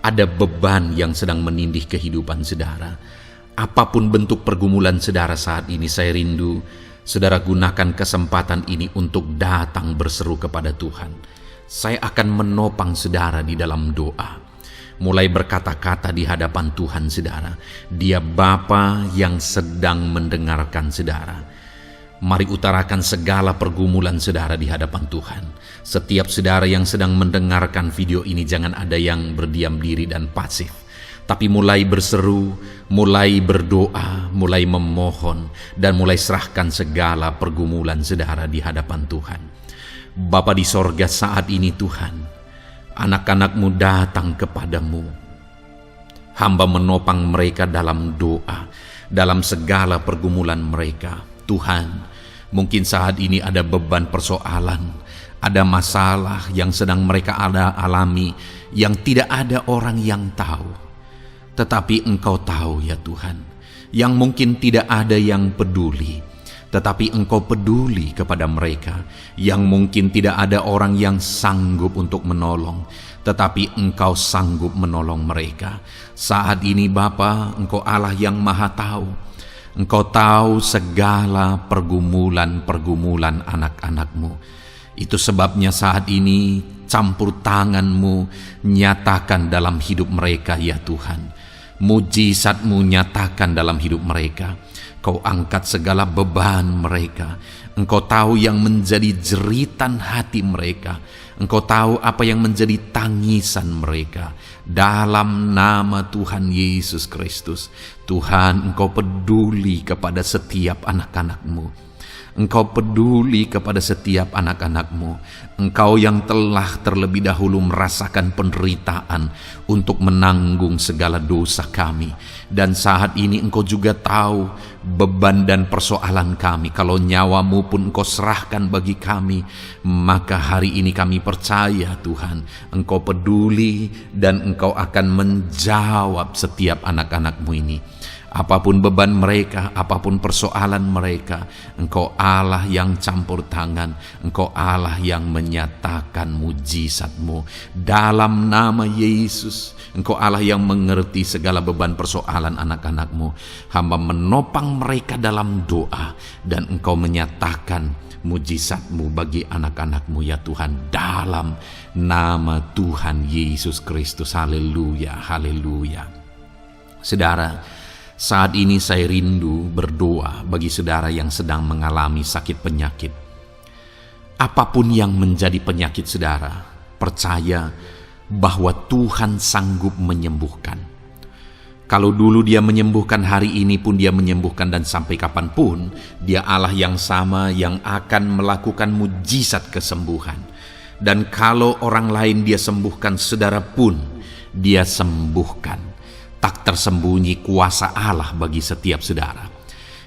ada beban yang sedang menindih kehidupan saudara. Apapun bentuk pergumulan saudara saat ini, saya rindu saudara gunakan kesempatan ini untuk datang berseru kepada Tuhan. Saya akan menopang saudara di dalam doa. Mulai berkata-kata di hadapan Tuhan saudara. Dia Bapa yang sedang mendengarkan saudara. Mari utarakan segala pergumulan saudara di hadapan Tuhan. Setiap saudara yang sedang mendengarkan video ini, jangan ada yang berdiam diri dan pasif, tapi mulai berseru, mulai berdoa, mulai memohon, dan mulai serahkan segala pergumulan saudara di hadapan Tuhan. Bapa di sorga, saat ini Tuhan, anak-anak-Mu datang kepadamu. Hamba menopang mereka dalam doa, dalam segala pergumulan mereka. Tuhan, mungkin saat ini ada beban persoalan, ada masalah yang sedang mereka alami, yang tidak ada orang yang tahu. Tetapi Engkau tahu ya Tuhan, yang mungkin tidak ada yang peduli, tetapi Engkau peduli kepada mereka. Yang mungkin tidak ada orang yang sanggup untuk menolong, tetapi Engkau sanggup menolong mereka. Saat ini Bapa, Engkau Allah yang Maha Tahu. Engkau tahu segala pergumulan-pergumulan anak-anak-Mu. Itu sebabnya saat ini campur tangan-Mu nyatakan dalam hidup mereka ya Tuhan. Mujizat-Mu nyatakan dalam hidup mereka. Kau angkat segala beban mereka. Engkau tahu yang menjadi jeritan hati mereka. Engkau tahu apa yang menjadi tangisan mereka. Dalam nama Tuhan Yesus Kristus, Tuhan, Engkau peduli kepada setiap anak-anak-Mu. Engkau peduli kepada setiap anak-anak-Mu. Engkau yang telah terlebih dahulu merasakan penderitaan untuk menanggung segala dosa kami. Dan saat ini Engkau juga tahu beban dan persoalan kami. Kalau nyawa-Mu pun Engkau serahkan bagi kami, maka hari ini kami percaya Tuhan, Engkau peduli dan Engkau akan menjawab setiap anak-anak-Mu ini. Apapun beban mereka, apapun persoalan mereka, Engkau Allah yang campur tangan, Engkau Allah yang menyatakan mujizat-Mu. Dalam nama Yesus, Engkau Allah yang mengerti segala beban persoalan anak-anak-Mu. Hamba menopang mereka dalam doa, dan Engkau menyatakan mujizat-Mu bagi anak-anak-Mu ya Tuhan, dalam nama Tuhan Yesus Kristus. Haleluya, haleluya. Saudara, saat ini saya rindu berdoa bagi saudara yang sedang mengalami sakit penyakit. Apapun yang menjadi penyakit saudara, percaya bahwa Tuhan sanggup menyembuhkan. Kalau dulu Dia menyembuhkan, hari ini pun Dia menyembuhkan, dan sampai kapanpun Dia Allah yang sama yang akan melakukan mujizat kesembuhan. Dan kalau orang lain Dia sembuhkan, saudara pun Dia sembuhkan. Tak tersembunyi kuasa Allah bagi setiap saudara.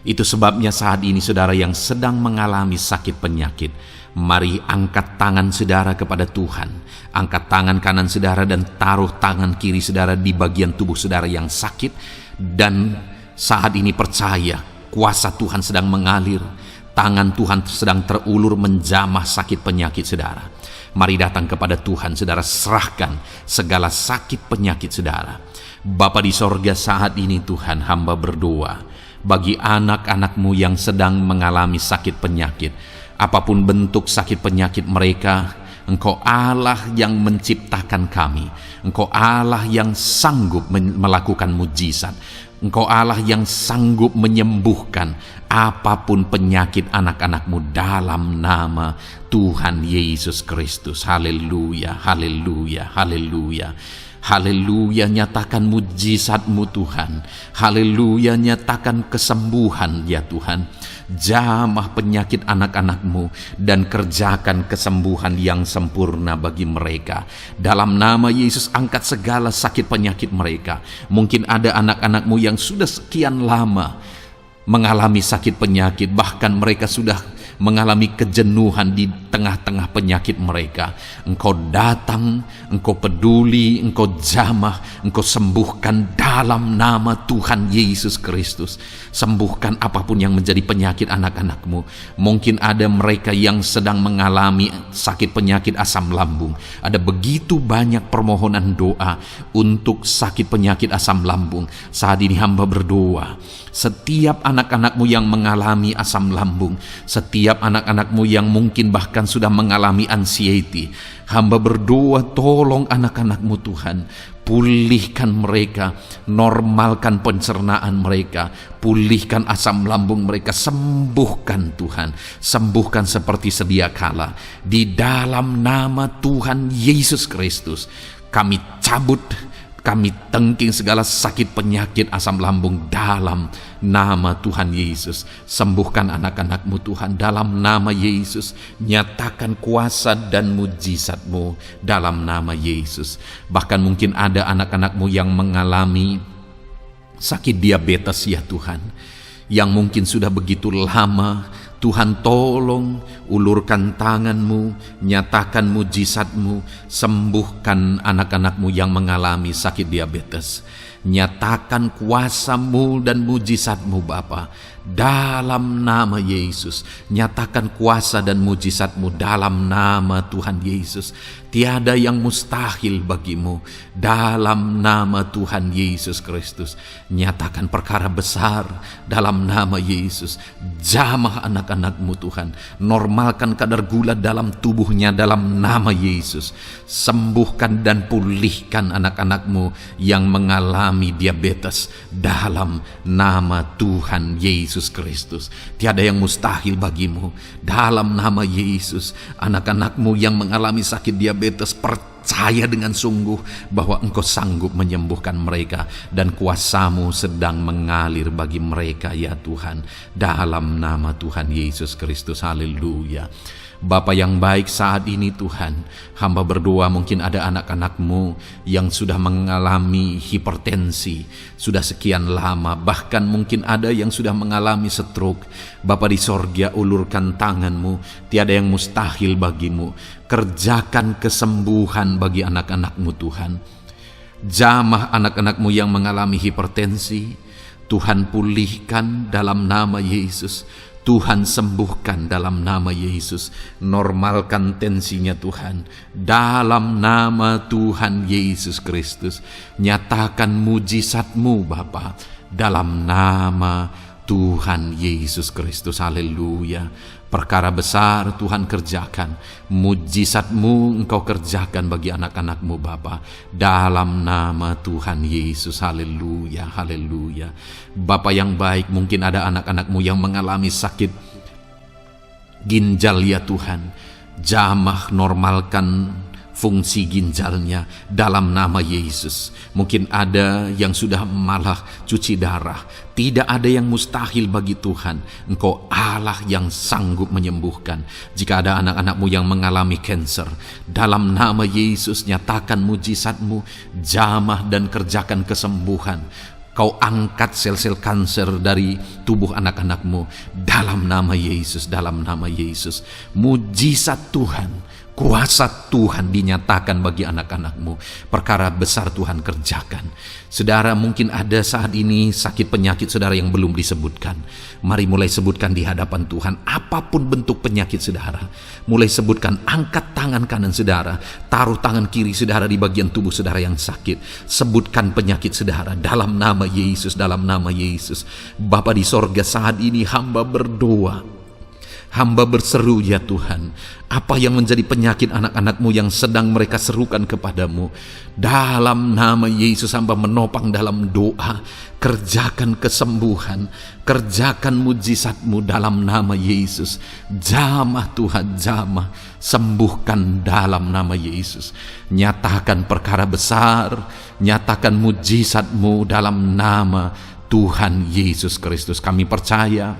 Itu sebabnya saat ini saudara yang sedang mengalami sakit penyakit, mari angkat tangan saudara kepada Tuhan. Angkat tangan kanan saudara dan taruh tangan kiri saudara di bagian tubuh saudara yang sakit. Dan saat ini percaya kuasa Tuhan sedang mengalir. Tangan Tuhan sedang terulur menjamah sakit penyakit saudara. Mari datang kepada Tuhan saudara, serahkan segala sakit penyakit saudara. Bapa di sorga, saat ini Tuhan hamba berdoa bagi anak-anak-Mu yang sedang mengalami sakit penyakit. Apapun bentuk sakit penyakit mereka, Engkau Allah yang menciptakan kami. Engkau Allah yang sanggup melakukan mujizat. Engkau Allah yang sanggup menyembuhkan apapun penyakit anak-anak-Mu dalam nama Tuhan Yesus Kristus. Haleluya, haleluya, haleluya. Haleluya, nyatakan mujizat-Mu Tuhan. Haleluya, nyatakan kesembuhan ya Tuhan. Jamah penyakit anak-anak-Mu dan kerjakan kesembuhan yang sempurna bagi mereka. Dalam nama Yesus, angkat segala sakit penyakit mereka. Mungkin ada anak-anak-Mu yang sudah sekian lama mengalami sakit penyakit, bahkan mereka sudah mengalami kejenuhan di tengah-tengah penyakit mereka. Engkau datang, Engkau peduli, Engkau jamah, Engkau sembuhkan dalam nama Tuhan Yesus Kristus. Sembuhkan apapun yang menjadi penyakit anak-anak-Mu. Mungkin ada mereka yang sedang mengalami sakit penyakit asam lambung. Ada begitu banyak permohonan doa untuk sakit penyakit asam lambung. Saat ini hamba berdoa, setiap anak-anak-Mu yang mengalami asam lambung, setiap anak-anak-Mu yang mungkin bahkan sudah mengalami anxiety, hamba berdoa, tolong anak-anak-Mu Tuhan, pulihkan mereka, normalkan pencernaan mereka, pulihkan asam lambung mereka, sembuhkan Tuhan, sembuhkan seperti sedia kala. Di dalam nama Tuhan Yesus Kristus, kami cabut, kami tengking segala sakit penyakit asam lambung dalam nama Tuhan Yesus. Sembuhkan anak-anak-Mu Tuhan dalam nama Yesus. Nyatakan kuasa dan mujizat-Mu dalam nama Yesus. Bahkan mungkin ada anak-anak-Mu yang mengalami sakit diabetes ya Tuhan, yang mungkin sudah begitu lama. Tuhan tolong, ulurkan tangan-Mu, nyatakan mujizat-Mu, sembuhkan anak-anak-Mu yang mengalami sakit diabetes. Nyatakan kuasa-Mu dan mujizat-Mu Bapa dalam nama Yesus. Nyatakan kuasa dan mujizat-Mu dalam nama Tuhan Yesus. Tiada yang mustahil bagi-Mu dalam nama Tuhan Yesus Kristus. Nyatakan perkara besar dalam nama Yesus. Jamah anak-anak-Mu Tuhan. Normalkan kadar gula dalam tubuhnya dalam nama Yesus. Sembuhkan dan pulihkan anak-anak-Mu yang mengalami mengalami diabetes dalam nama Tuhan Yesus Kristus. Tiada yang mustahil bagimu. Dalam nama Yesus, anak-anakmu yang mengalami sakit diabetes, percaya dengan sungguh bahwa Engkau sanggup menyembuhkan mereka, dan kuasa-Mu sedang mengalir bagi mereka ya Tuhan. Dalam nama Tuhan Yesus Kristus, haleluya. Bapa yang baik, saat ini Tuhan, hamba berdoa mungkin ada anak-anak-Mu yang sudah mengalami hipertensi sudah sekian lama, bahkan mungkin ada yang sudah mengalami stroke. Bapa di sorga, ulurkan tangan-Mu, tiada yang mustahil bagimu. Kerjakan kesembuhan bagi anak-anak-Mu Tuhan. Jamah anak-anak-Mu yang mengalami hipertensi, Tuhan pulihkan dalam nama Yesus. Tuhan sembuhkan dalam nama Yesus. Normalkan tensinya Tuhan. Dalam nama Tuhan Yesus Kristus. Nyatakan mujizat-Mu Bapa. Dalam nama Tuhan Yesus Kristus. Haleluya. Perkara besar Tuhan kerjakan. Mujizat-Mu Engkau kerjakan bagi anak-anak-Mu Bapa. Dalam nama Tuhan Yesus. Haleluya, haleluya. Bapa yang baik, mungkin ada anak-anak-Mu yang mengalami sakit ginjal ya Tuhan. Jamah normalkan fungsi ginjalnya dalam nama Yesus. Mungkin ada yang sudah malah cuci darah. Tidak ada yang mustahil bagi Tuhan. Engkau Allah yang sanggup menyembuhkan. Jika ada anak-anak-Mu yang mengalami kanker, dalam nama Yesus nyatakan mujizat-Mu, jamah dan kerjakan kesembuhan. Kau angkat sel-sel kanker dari tubuh anak-anak-Mu dalam nama Yesus, dalam nama Yesus. Mujizat Tuhan, kuasa Tuhan dinyatakan bagi anak-anak-Mu. Perkara besar Tuhan kerjakan. Saudara, mungkin ada saat ini sakit penyakit saudara yang belum disebutkan. Mari mulai sebutkan di hadapan Tuhan. Apapun bentuk penyakit saudara, mulai sebutkan. Angkat tangan kanan saudara, taruh tangan kiri saudara di bagian tubuh saudara yang sakit. Sebutkan penyakit saudara dalam nama Yesus, dalam nama Yesus. Bapa di sorga, saat ini hamba berdoa, hamba berseru ya Tuhan, apa yang menjadi penyakit anak-anak-Mu yang sedang mereka serukan kepadamu, dalam nama Yesus hamba menopang dalam doa. Kerjakan kesembuhan, kerjakan mujizat-Mu dalam nama Yesus. Jamah Tuhan, jamah, sembuhkan dalam nama Yesus. Nyatakan perkara besar, nyatakan mujizat-Mu dalam nama Tuhan Yesus Kristus. Kami percaya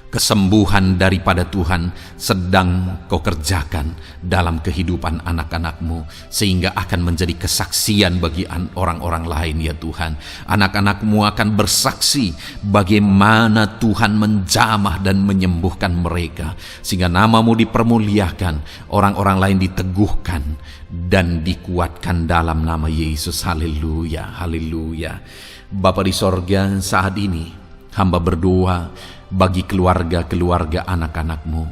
kesembuhan daripada Tuhan sedang Kau kerjakan dalam kehidupan anak-anak-Mu, sehingga akan menjadi kesaksian bagi orang-orang lain ya Tuhan. Anak-anak-Mu akan bersaksi bagaimana Tuhan menjamah dan menyembuhkan mereka, sehingga nama-Mu dipermuliakan, orang-orang lain diteguhkan dan dikuatkan dalam nama Yesus. Haleluya, haleluya. Bapa di sorga, saat ini hamba berdoa bagi keluarga-keluarga anak-anak-Mu.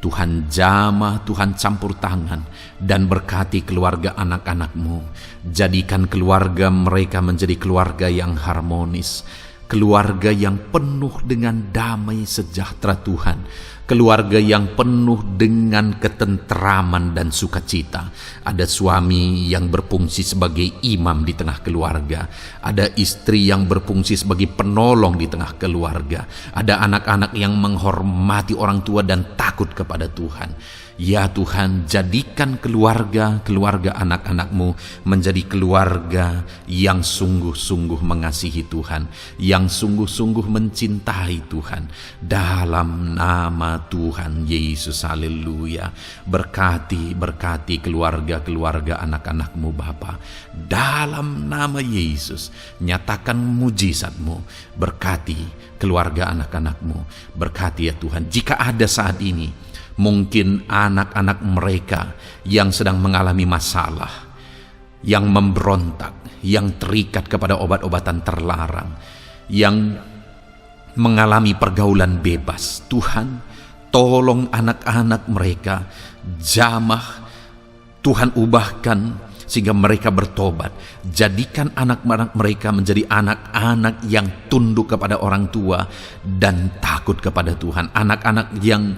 Tuhan jamah, Tuhan campur tangan dan berkati keluarga anak-anak-Mu. Jadikan keluarga mereka menjadi keluarga yang harmonis, keluarga yang penuh dengan damai sejahtera Tuhan, keluarga yang penuh dengan ketenteraman dan sukacita. Ada suami yang berfungsi sebagai imam di tengah keluarga, ada istri yang berfungsi sebagai penolong di tengah keluarga, ada anak-anak yang menghormati orang tua dan takut kepada Tuhan. Ya Tuhan, jadikan keluarga anak-anak-Mu menjadi keluarga yang sungguh-sungguh mengasihi Tuhan, yang sungguh-sungguh mencintai Tuhan. Dalam nama Tuhan Yesus, haleluya. Berkati keluarga anak-anak-Mu Bapa. Dalam nama Yesus, nyatakan mujizat-Mu. Berkati keluarga anak-anak-Mu. Berkati ya Tuhan. Jika ada saat ini mungkin anak-anak mereka yang sedang mengalami masalah, yang memberontak, yang terikat kepada obat-obatan terlarang, yang mengalami pergaulan bebas, Tuhan, tolong anak-anak mereka, jamah, Tuhan ubahkan sehingga mereka bertobat. Jadikan anak-anak mereka menjadi anak-anak yang tunduk kepada orang tua dan takut kepada Tuhan. Anak-anak yang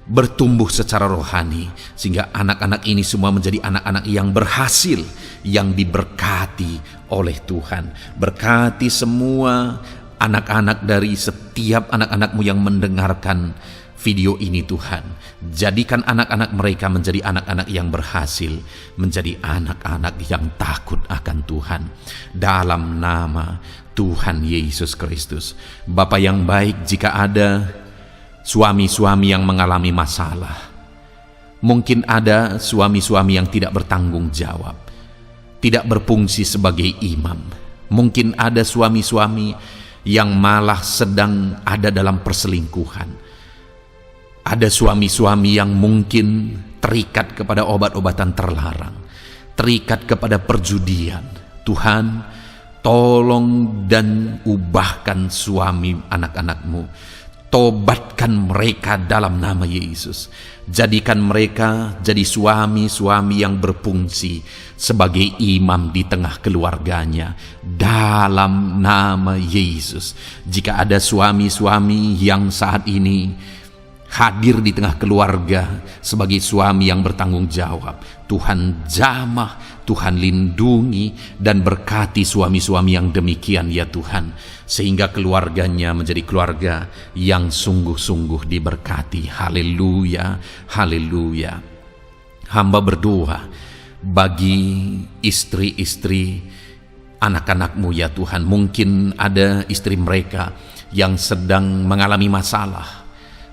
bertumbuh secara rohani, sehingga anak-anak ini semua menjadi anak-anak yang berhasil, yang diberkati oleh Tuhan. Berkati semua anak-anak dari setiap anak-anak-Mu yang mendengarkan video ini Tuhan. Jadikan anak-anak mereka menjadi anak-anak yang berhasil, menjadi anak-anak yang takut akan Tuhan. Dalam nama Tuhan Yesus Kristus. Bapa yang baik, jika ada suami-suami yang mengalami masalah, mungkin ada suami-suami yang tidak bertanggung jawab, tidak berfungsi sebagai imam. Mungkin ada suami-suami yang malah sedang ada dalam perselingkuhan. Ada suami-suami yang mungkin terikat kepada obat-obatan terlarang, terikat kepada perjudian. Tuhan, tolong dan ubahkan suami anak-anak-Mu. Tobatkan mereka dalam nama Yesus. Jadikan mereka jadi suami-suami yang berfungsi sebagai imam di tengah keluarganya dalam nama Yesus. Jika ada suami-suami yang saat ini hadir di tengah keluarga sebagai suami yang bertanggung jawab, Tuhan jamah, Tuhan lindungi dan berkati suami-suami yang demikian ya Tuhan, sehingga keluarganya menjadi keluarga yang sungguh-sungguh diberkati. Haleluya, haleluya. Hamba berdoa bagi istri-istri anak-anak-Mu ya Tuhan. Mungkin ada istri mereka yang sedang mengalami masalah.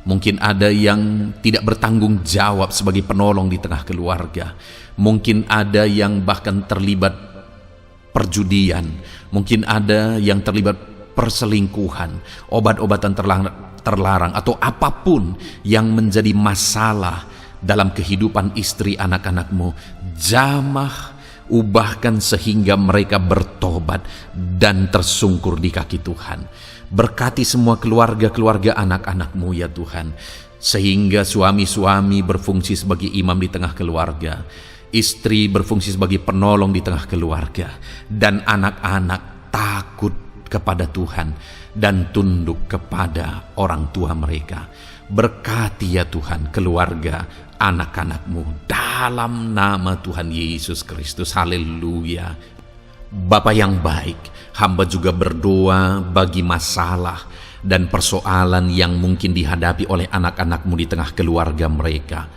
Mungkin ada yang tidak bertanggung jawab sebagai penolong di tengah keluarga. Mungkin ada yang bahkan terlibat perjudian. Mungkin ada yang terlibat perselingkuhan, obat-obatan terlarang, atau apapun yang menjadi masalah dalam kehidupan istri anak-anak-Mu. Jamah, ubahkan sehingga mereka bertobat dan tersungkur di kaki Tuhan. Berkati semua keluarga-keluarga anak-anak-Mu ya Tuhan, sehingga suami-suami berfungsi sebagai imam di tengah keluarga, istri berfungsi sebagai penolong di tengah keluarga, dan anak-anak takut kepada Tuhan dan tunduk kepada orang tua mereka. Berkati ya Tuhan keluarga anak-anak-Mu dalam nama Tuhan Yesus Kristus. Haleluya. Bapa yang baik, hamba juga berdoa bagi masalah dan persoalan yang mungkin dihadapi oleh anak-anak-Mu di tengah keluarga mereka.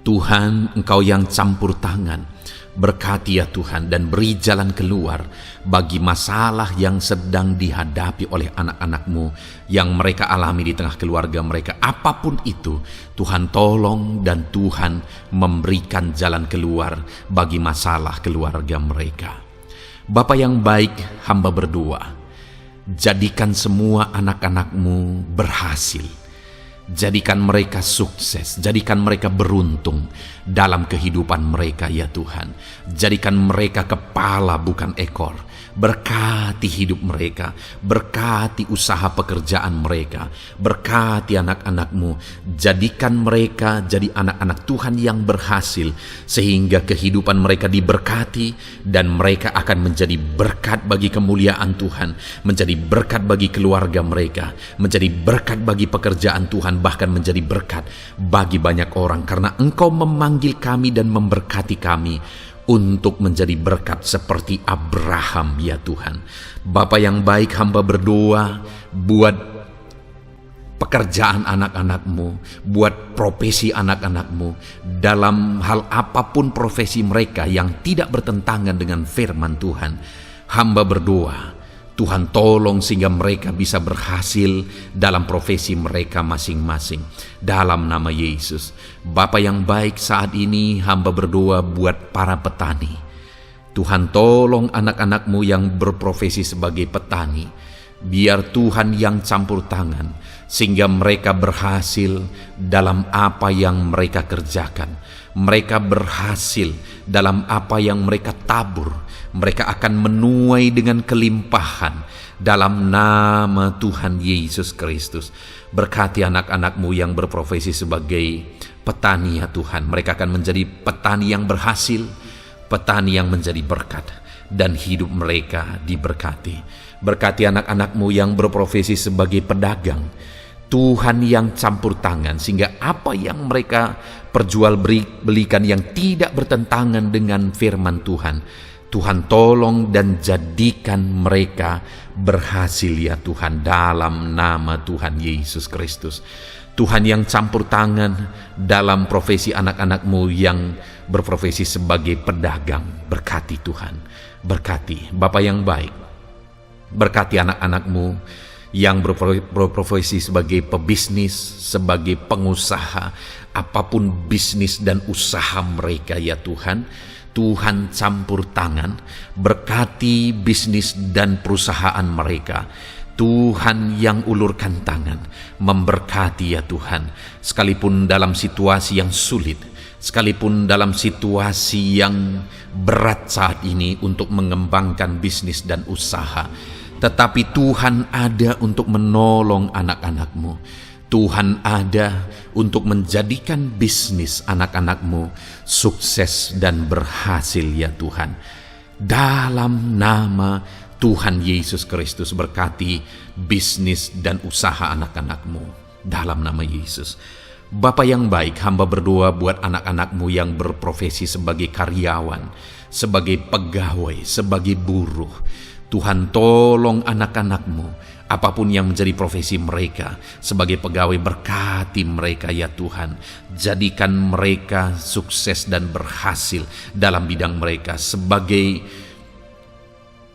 Tuhan, Engkau yang campur tangan, berkati ya Tuhan dan beri jalan keluar bagi masalah yang sedang dihadapi oleh anak-anak-Mu yang mereka alami di tengah keluarga mereka. Apapun itu, Tuhan tolong dan Tuhan memberikan jalan keluar bagi masalah keluarga mereka. Bapa yang baik, hamba berdoa, jadikan semua anak-anak-Mu berhasil. Jadikan mereka sukses, jadikan mereka beruntung dalam kehidupan mereka ya Tuhan. Jadikan mereka kepala bukan ekor. Berkati hidup mereka, berkati usaha pekerjaan mereka, berkati anak-anak-Mu. Jadikan mereka jadi anak-anak Tuhan yang berhasil, sehingga kehidupan mereka diberkati dan mereka akan menjadi berkat bagi kemuliaan Tuhan, menjadi berkat bagi keluarga mereka, menjadi berkat bagi pekerjaan Tuhan, bahkan menjadi berkat bagi banyak orang, karena Engkau memanggil kami dan memberkati kami untuk menjadi berkat seperti Abraham ya Tuhan. Bapa yang baik, hamba berdoa buat pekerjaan anak-anak-Mu, buat profesi anak-anak-Mu, dalam hal apapun profesi mereka yang tidak bertentangan dengan firman Tuhan. Hamba berdoa Tuhan tolong sehingga mereka bisa berhasil dalam profesi mereka masing-masing dalam nama Yesus. Bapa yang baik, saat ini hamba berdoa buat para petani. Tuhan tolong anak-anak-Mu yang berprofesi sebagai petani. Biar Tuhan yang campur tangan sehingga mereka berhasil dalam apa yang mereka kerjakan. Mereka berhasil dalam apa yang mereka tabur. Mereka akan menuai dengan kelimpahan dalam nama Tuhan Yesus Kristus. Berkati anak-anak-Mu yang berprofesi sebagai petani ya Tuhan. Mereka akan menjadi petani yang berhasil, petani yang menjadi berkat, dan hidup mereka diberkati. Berkati anak-anak-Mu yang berprofesi sebagai pedagang. Tuhan yang campur tangan, sehingga apa yang mereka belikan yang tidak bertentangan dengan firman Tuhan, Tuhan tolong dan jadikan mereka berhasil ya Tuhan, dalam nama Tuhan Yesus Kristus. Tuhan yang campur tangan dalam profesi anak-anak-Mu yang berprofesi sebagai pedagang, berkati Tuhan, berkati Bapa yang baik, berkati anak-anak-Mu yang berprofesi sebagai pebisnis, sebagai pengusaha, apapun bisnis dan usaha mereka ya Tuhan, Tuhan campur tangan, berkati bisnis dan perusahaan mereka. Tuhan yang ulurkan tangan, memberkati ya Tuhan, sekalipun dalam situasi yang sulit, sekalipun dalam situasi yang berat saat ini untuk mengembangkan bisnis dan usaha, tetapi Tuhan ada untuk menolong anak-anak-Mu. Tuhan ada untuk menjadikan bisnis anak-anak-Mu sukses dan berhasil ya Tuhan. Dalam nama Tuhan Yesus Kristus, berkati bisnis dan usaha anak-anak-Mu. Dalam nama Yesus. Bapa yang baik, hamba berdoa buat anak-anak-Mu yang berprofesi sebagai karyawan, sebagai pegawai, sebagai buruh. Tuhan tolong anak-anak-Mu, apapun yang menjadi profesi mereka, sebagai pegawai berkati mereka ya Tuhan. Jadikan mereka sukses dan berhasil dalam bidang mereka. Sebagai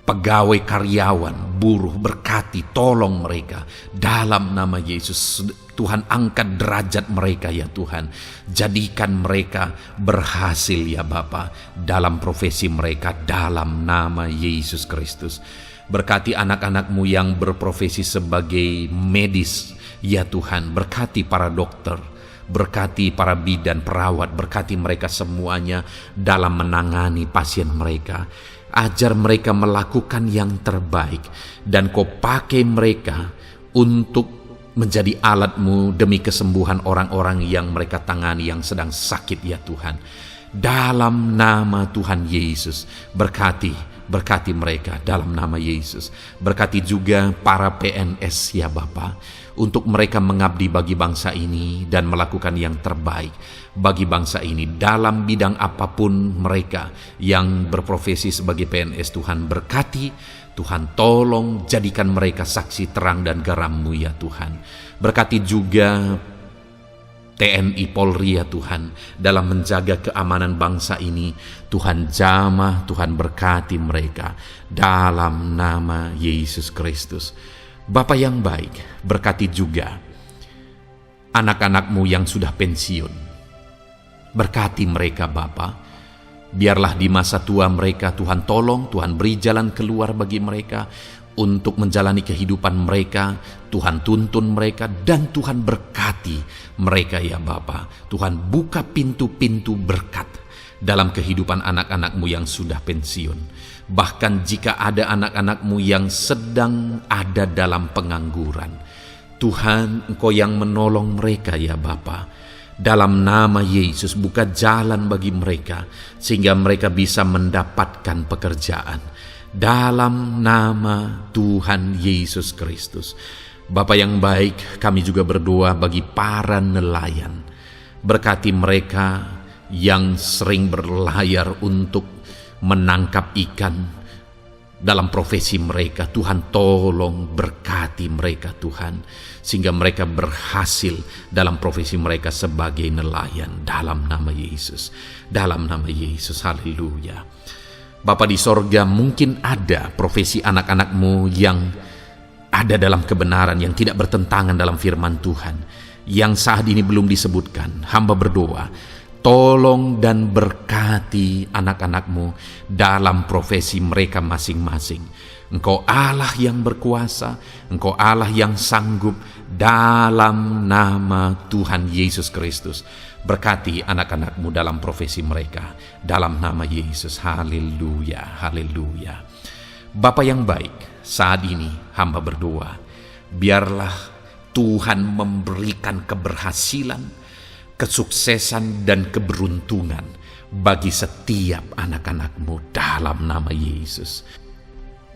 pegawai karyawan, buruh, berkati, tolong mereka. Dalam nama Yesus, Tuhan angkat derajat mereka ya Tuhan. Jadikan mereka berhasil ya Bapa dalam profesi mereka, dalam nama Yesus Kristus. Berkati anak-anak-Mu yang berprofesi sebagai medis ya Tuhan. Berkati para dokter, berkati para bidan, perawat, berkati mereka semuanya dalam menangani pasien mereka. Ajar mereka melakukan yang terbaik, dan Kau pakai mereka untuk menjadi alat-Mu demi kesembuhan orang-orang yang mereka tangani yang sedang sakit ya Tuhan. Dalam nama Tuhan Yesus, berkati mereka dalam nama Yesus. Berkati juga para PNS ya Bapa, untuk mereka mengabdi bagi bangsa ini dan melakukan yang terbaik bagi bangsa ini dalam bidang apapun mereka yang berprofesi sebagai PNS. Tuhan berkati, Tuhan tolong, jadikan mereka saksi terang dan garam-Mu ya Tuhan. Berkati juga TNI Polri ya Tuhan, dalam menjaga keamanan bangsa ini. Tuhan jamah, Tuhan berkati mereka dalam nama Yesus Kristus. Bapa yang baik, berkati juga anak-anak-Mu yang sudah pensiun. Berkati mereka Bapa, biarlah di masa tua mereka Tuhan tolong, Tuhan beri jalan keluar bagi mereka untuk menjalani kehidupan mereka. Tuhan tuntun mereka dan Tuhan berkati mereka ya Bapa. Tuhan buka pintu-pintu berkat dalam kehidupan anak-anak-Mu yang sudah pensiun. Bahkan jika ada anak-anak-Mu yang sedang ada dalam pengangguran, Tuhan Engkau yang menolong mereka ya Bapa. Dalam nama Yesus, buka jalan bagi mereka sehingga mereka bisa mendapatkan pekerjaan. Dalam nama Tuhan Yesus Kristus. Bapa yang baik, kami juga berdoa bagi para nelayan. Berkati mereka yang sering berlayar untuk menangkap ikan dalam profesi mereka. Tuhan tolong berkati mereka Tuhan, sehingga mereka berhasil dalam profesi mereka sebagai nelayan. Dalam nama Yesus, dalam nama Yesus, haleluya. Bapa di sorga, mungkin ada profesi anak-anak-Mu yang ada dalam kebenaran, yang tidak bertentangan dalam firman Tuhan, yang saat ini belum disebutkan. Hamba berdoa, tolong dan berkati anak-anak-Mu dalam profesi mereka masing-masing. Engkau Allah yang berkuasa, Engkau Allah yang sanggup. Dalam nama Tuhan Yesus Kristus, berkati anak-anak-Mu dalam profesi mereka. Dalam nama Yesus, haleluya, haleluya. Bapa yang baik, saat ini hamba berdoa, biarlah Tuhan memberikan keberhasilan, kesuksesan dan keberuntungan bagi setiap anak-anak-Mu dalam nama Yesus.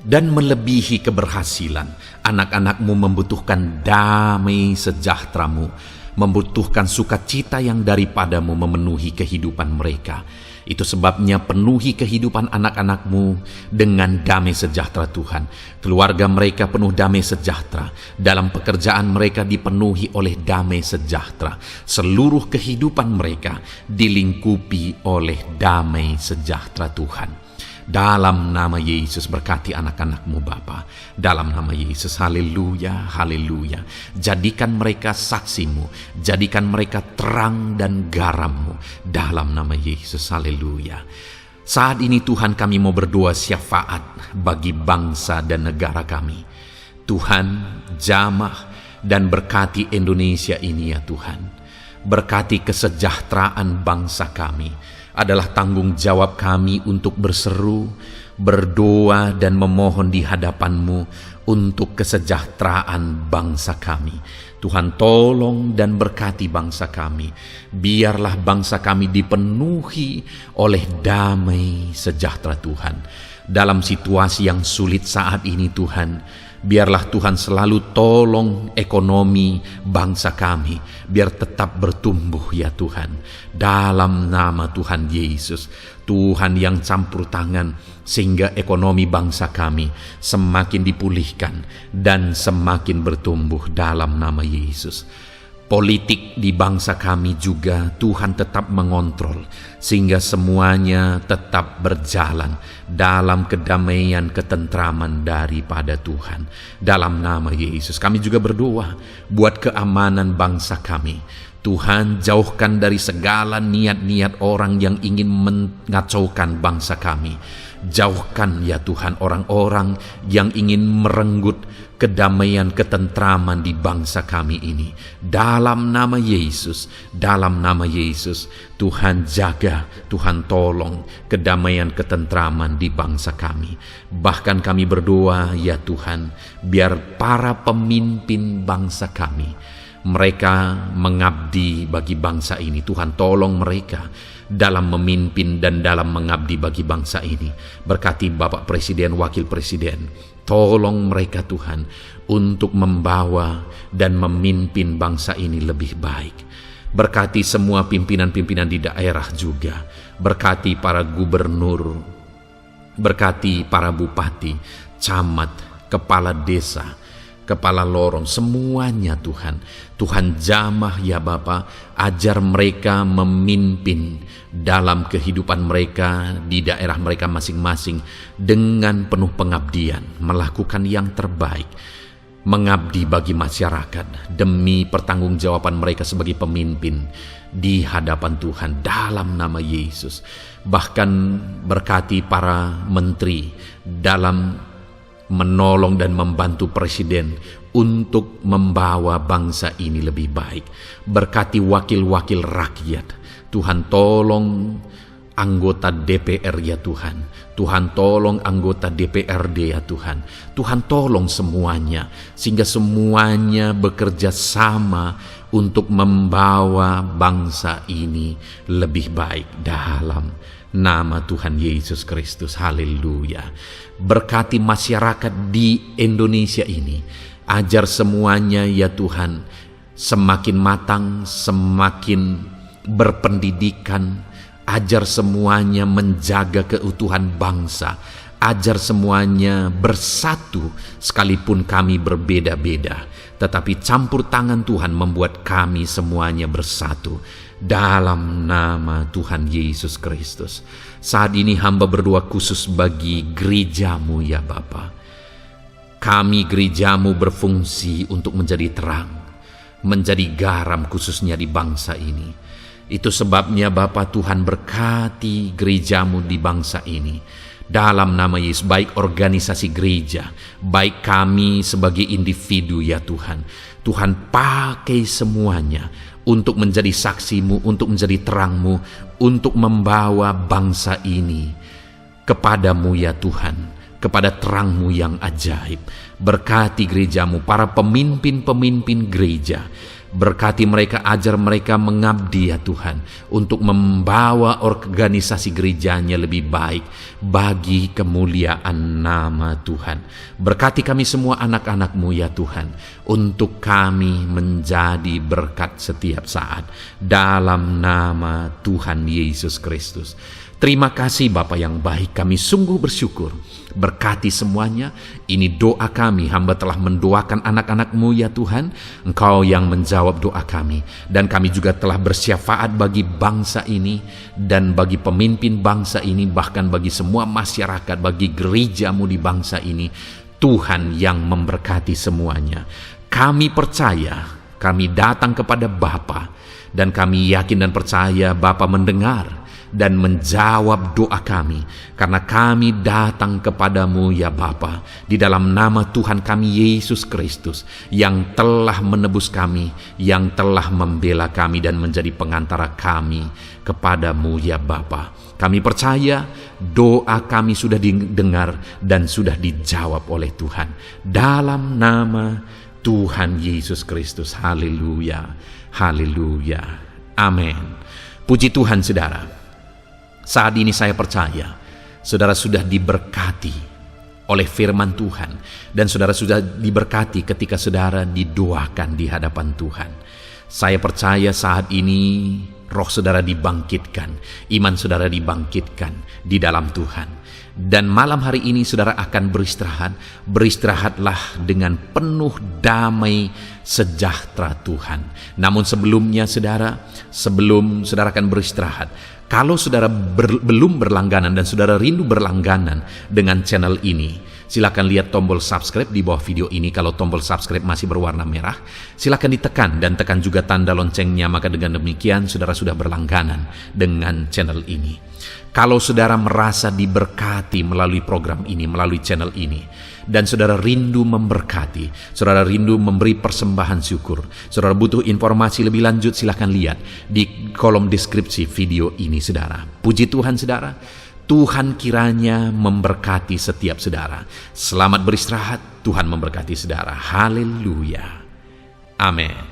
dan melebihi keberhasilan. Anak-anakmu membutuhkan damai sejahtera-Mu, membutuhkan sukacita yang daripadamu memenuhi kehidupan mereka. Itu sebabnya penuhi kehidupan anak-anakmu dengan damai sejahtera Tuhan. Keluarga mereka penuh damai sejahtera. Dalam pekerjaan mereka dipenuhi oleh damai sejahtera. Seluruh kehidupan mereka dilingkupi oleh damai sejahtera Tuhan. Dalam nama Yesus berkati anak-anakmu Bapa. Dalam nama Yesus, haleluya, haleluya. Jadikan mereka saksimu, jadikan mereka terang dan garammu. Dalam nama Yesus, haleluya. Saat ini Tuhan, kami mau berdoa syafaat bagi bangsa dan negara kami. Tuhan, jamah dan berkati Indonesia ini ya Tuhan. Berkati kesejahteraan bangsa kami. Adalah tanggung jawab kami untuk berseru, berdoa dan memohon di hadapan-Mu untuk kesejahteraan bangsa kami. Tuhan, tolong dan berkati bangsa kami. Biarlah bangsa kami dipenuhi oleh damai sejahtera Tuhan. Dalam situasi yang sulit saat ini Tuhan, biarlah Tuhan selalu tolong ekonomi bangsa kami, biar tetap bertumbuh ya Tuhan. Dalam nama Tuhan Yesus, Tuhan yang campur tangan, sehingga ekonomi bangsa kami semakin dipulihkan dan semakin bertumbuh dalam nama Yesus. Politik di bangsa kami juga Tuhan tetap mengontrol, sehingga semuanya tetap berjalan dalam kedamaian, ketentraman daripada Tuhan. Dalam nama Yesus kami juga berdoa buat keamanan bangsa kami. Tuhan, jauhkan dari segala niat-niat orang yang ingin mengacaukan bangsa kami. Jauhkan ya Tuhan orang-orang yang ingin merenggut kedamaian, ketentraman di bangsa kami ini. Dalam nama Yesus, dalam nama Yesus, Tuhan jaga, Tuhan tolong kedamaian, ketentraman di bangsa kami. Bahkan kami berdoa ya Tuhan, biar para pemimpin bangsa kami, mereka mengabdi bagi bangsa ini. Tuhan tolong mereka dalam memimpin dan dalam mengabdi bagi bangsa ini. Berkati Bapak Presiden, Wakil Presiden, tolong mereka Tuhan untuk membawa dan memimpin bangsa ini lebih baik. Berkati semua pimpinan-pimpinan di daerah juga. Berkati para gubernur, berkati para bupati, camat, kepala desa, kepala lorong, semuanya Tuhan. Tuhan jamah ya Bapa, ajar mereka memimpin dalam kehidupan mereka di daerah mereka masing-masing dengan penuh pengabdian, melakukan yang terbaik, mengabdi bagi masyarakat demi pertanggungjawaban mereka sebagai pemimpin di hadapan Tuhan dalam nama Yesus. Bahkan berkati para menteri dalam menolong dan membantu presiden untuk membawa bangsa ini lebih baik. Berkati wakil-wakil rakyat. Tuhan tolong anggota DPR ya Tuhan. Tuhan tolong anggota DPRD ya Tuhan. Tuhan tolong semuanya, sehingga semuanya bekerja sama untuk membawa bangsa ini lebih baik dalam nama Tuhan Yesus Kristus. Haleluya. Berkati masyarakat di Indonesia ini. Ajar semuanya ya Tuhan semakin matang, semakin berpendidikan. Ajar semuanya menjaga keutuhan bangsa. Ajar semuanya bersatu sekalipun kami berbeda-beda. Tetapi campur tangan Tuhan membuat kami semuanya bersatu. Dalam nama Tuhan Yesus Kristus. Saat ini hamba berdoa khusus bagi gerejamu ya Bapa. Kami gerejamu berfungsi untuk menjadi terang, menjadi garam khususnya di bangsa ini. Itu sebabnya Bapa Tuhan berkati gerejamu di bangsa ini. Dalam nama Yesus, baik organisasi gereja, baik kami sebagai individu ya Tuhan. Tuhan pakai semuanya untuk menjadi saksimu, untuk menjadi terangmu, untuk membawa bangsa ini kepadamu ya Tuhan. kepada terang-Mu yang ajaib. Berkati gerejamu, para pemimpin-pemimpin gereja. Berkati mereka, ajar mereka mengabdi ya Tuhan, untuk membawa organisasi gerejanya lebih baik bagi kemuliaan nama Tuhan. Berkati kami semua anak-anak-Mu ya Tuhan, untuk kami menjadi berkat setiap saat, dalam nama Tuhan Yesus Kristus. Terima kasih Bapa yang baik, kami sungguh bersyukur. Berkati semuanya. Ini doa kami, hamba telah mendoakan anak-anak-Mu ya Tuhan. Engkau yang menjawab doa kami. Dan kami juga telah bersyafaat bagi bangsa ini, dan bagi pemimpin bangsa ini, bahkan bagi semua masyarakat, bagi gereja-Mu di bangsa ini. Tuhan yang memberkati semuanya. Kami percaya, kami datang kepada Bapa, dan kami yakin dan percaya Bapa mendengar dan menjawab doa kami, karena kami datang kepadamu ya Bapa, di dalam nama Tuhan kami Yesus Kristus, yang telah menebus kami, yang telah membela kami dan menjadi pengantara kami kepadamu ya Bapa. Kami percaya doa kami sudah didengar dan sudah dijawab oleh Tuhan, dalam nama Tuhan Yesus Kristus. Haleluya, haleluya, amin. Puji Tuhan saudara. Saat ini saya percaya saudara sudah diberkati oleh firman Tuhan, dan saudara sudah diberkati ketika saudara didoakan di hadapan Tuhan. Saya percaya saat ini roh saudara dibangkitkan, iman saudara dibangkitkan di dalam Tuhan. Dan malam hari ini saudara akan beristirahat. Beristirahatlah dengan penuh damai sejahtera Tuhan. Namun sebelumnya saudara, sebelum saudara akan beristirahat, kalau saudara belum berlangganan dan saudara rindu berlangganan dengan channel ini, silakan lihat tombol subscribe di bawah video ini. Kalau tombol subscribe masih berwarna merah, silakan ditekan dan tekan juga tanda loncengnya. Maka dengan demikian saudara sudah berlangganan dengan channel ini. Kalau saudara merasa diberkati melalui program ini, melalui channel ini, dan saudara rindu memberkati, saudara rindu memberi persembahan syukur, saudara butuh informasi lebih lanjut, silakan lihat di kolom deskripsi video ini saudara. Puji Tuhan saudara. Tuhan kiranya memberkati setiap saudara. Selamat beristirahat. Tuhan memberkati saudara. Haleluya. Amin.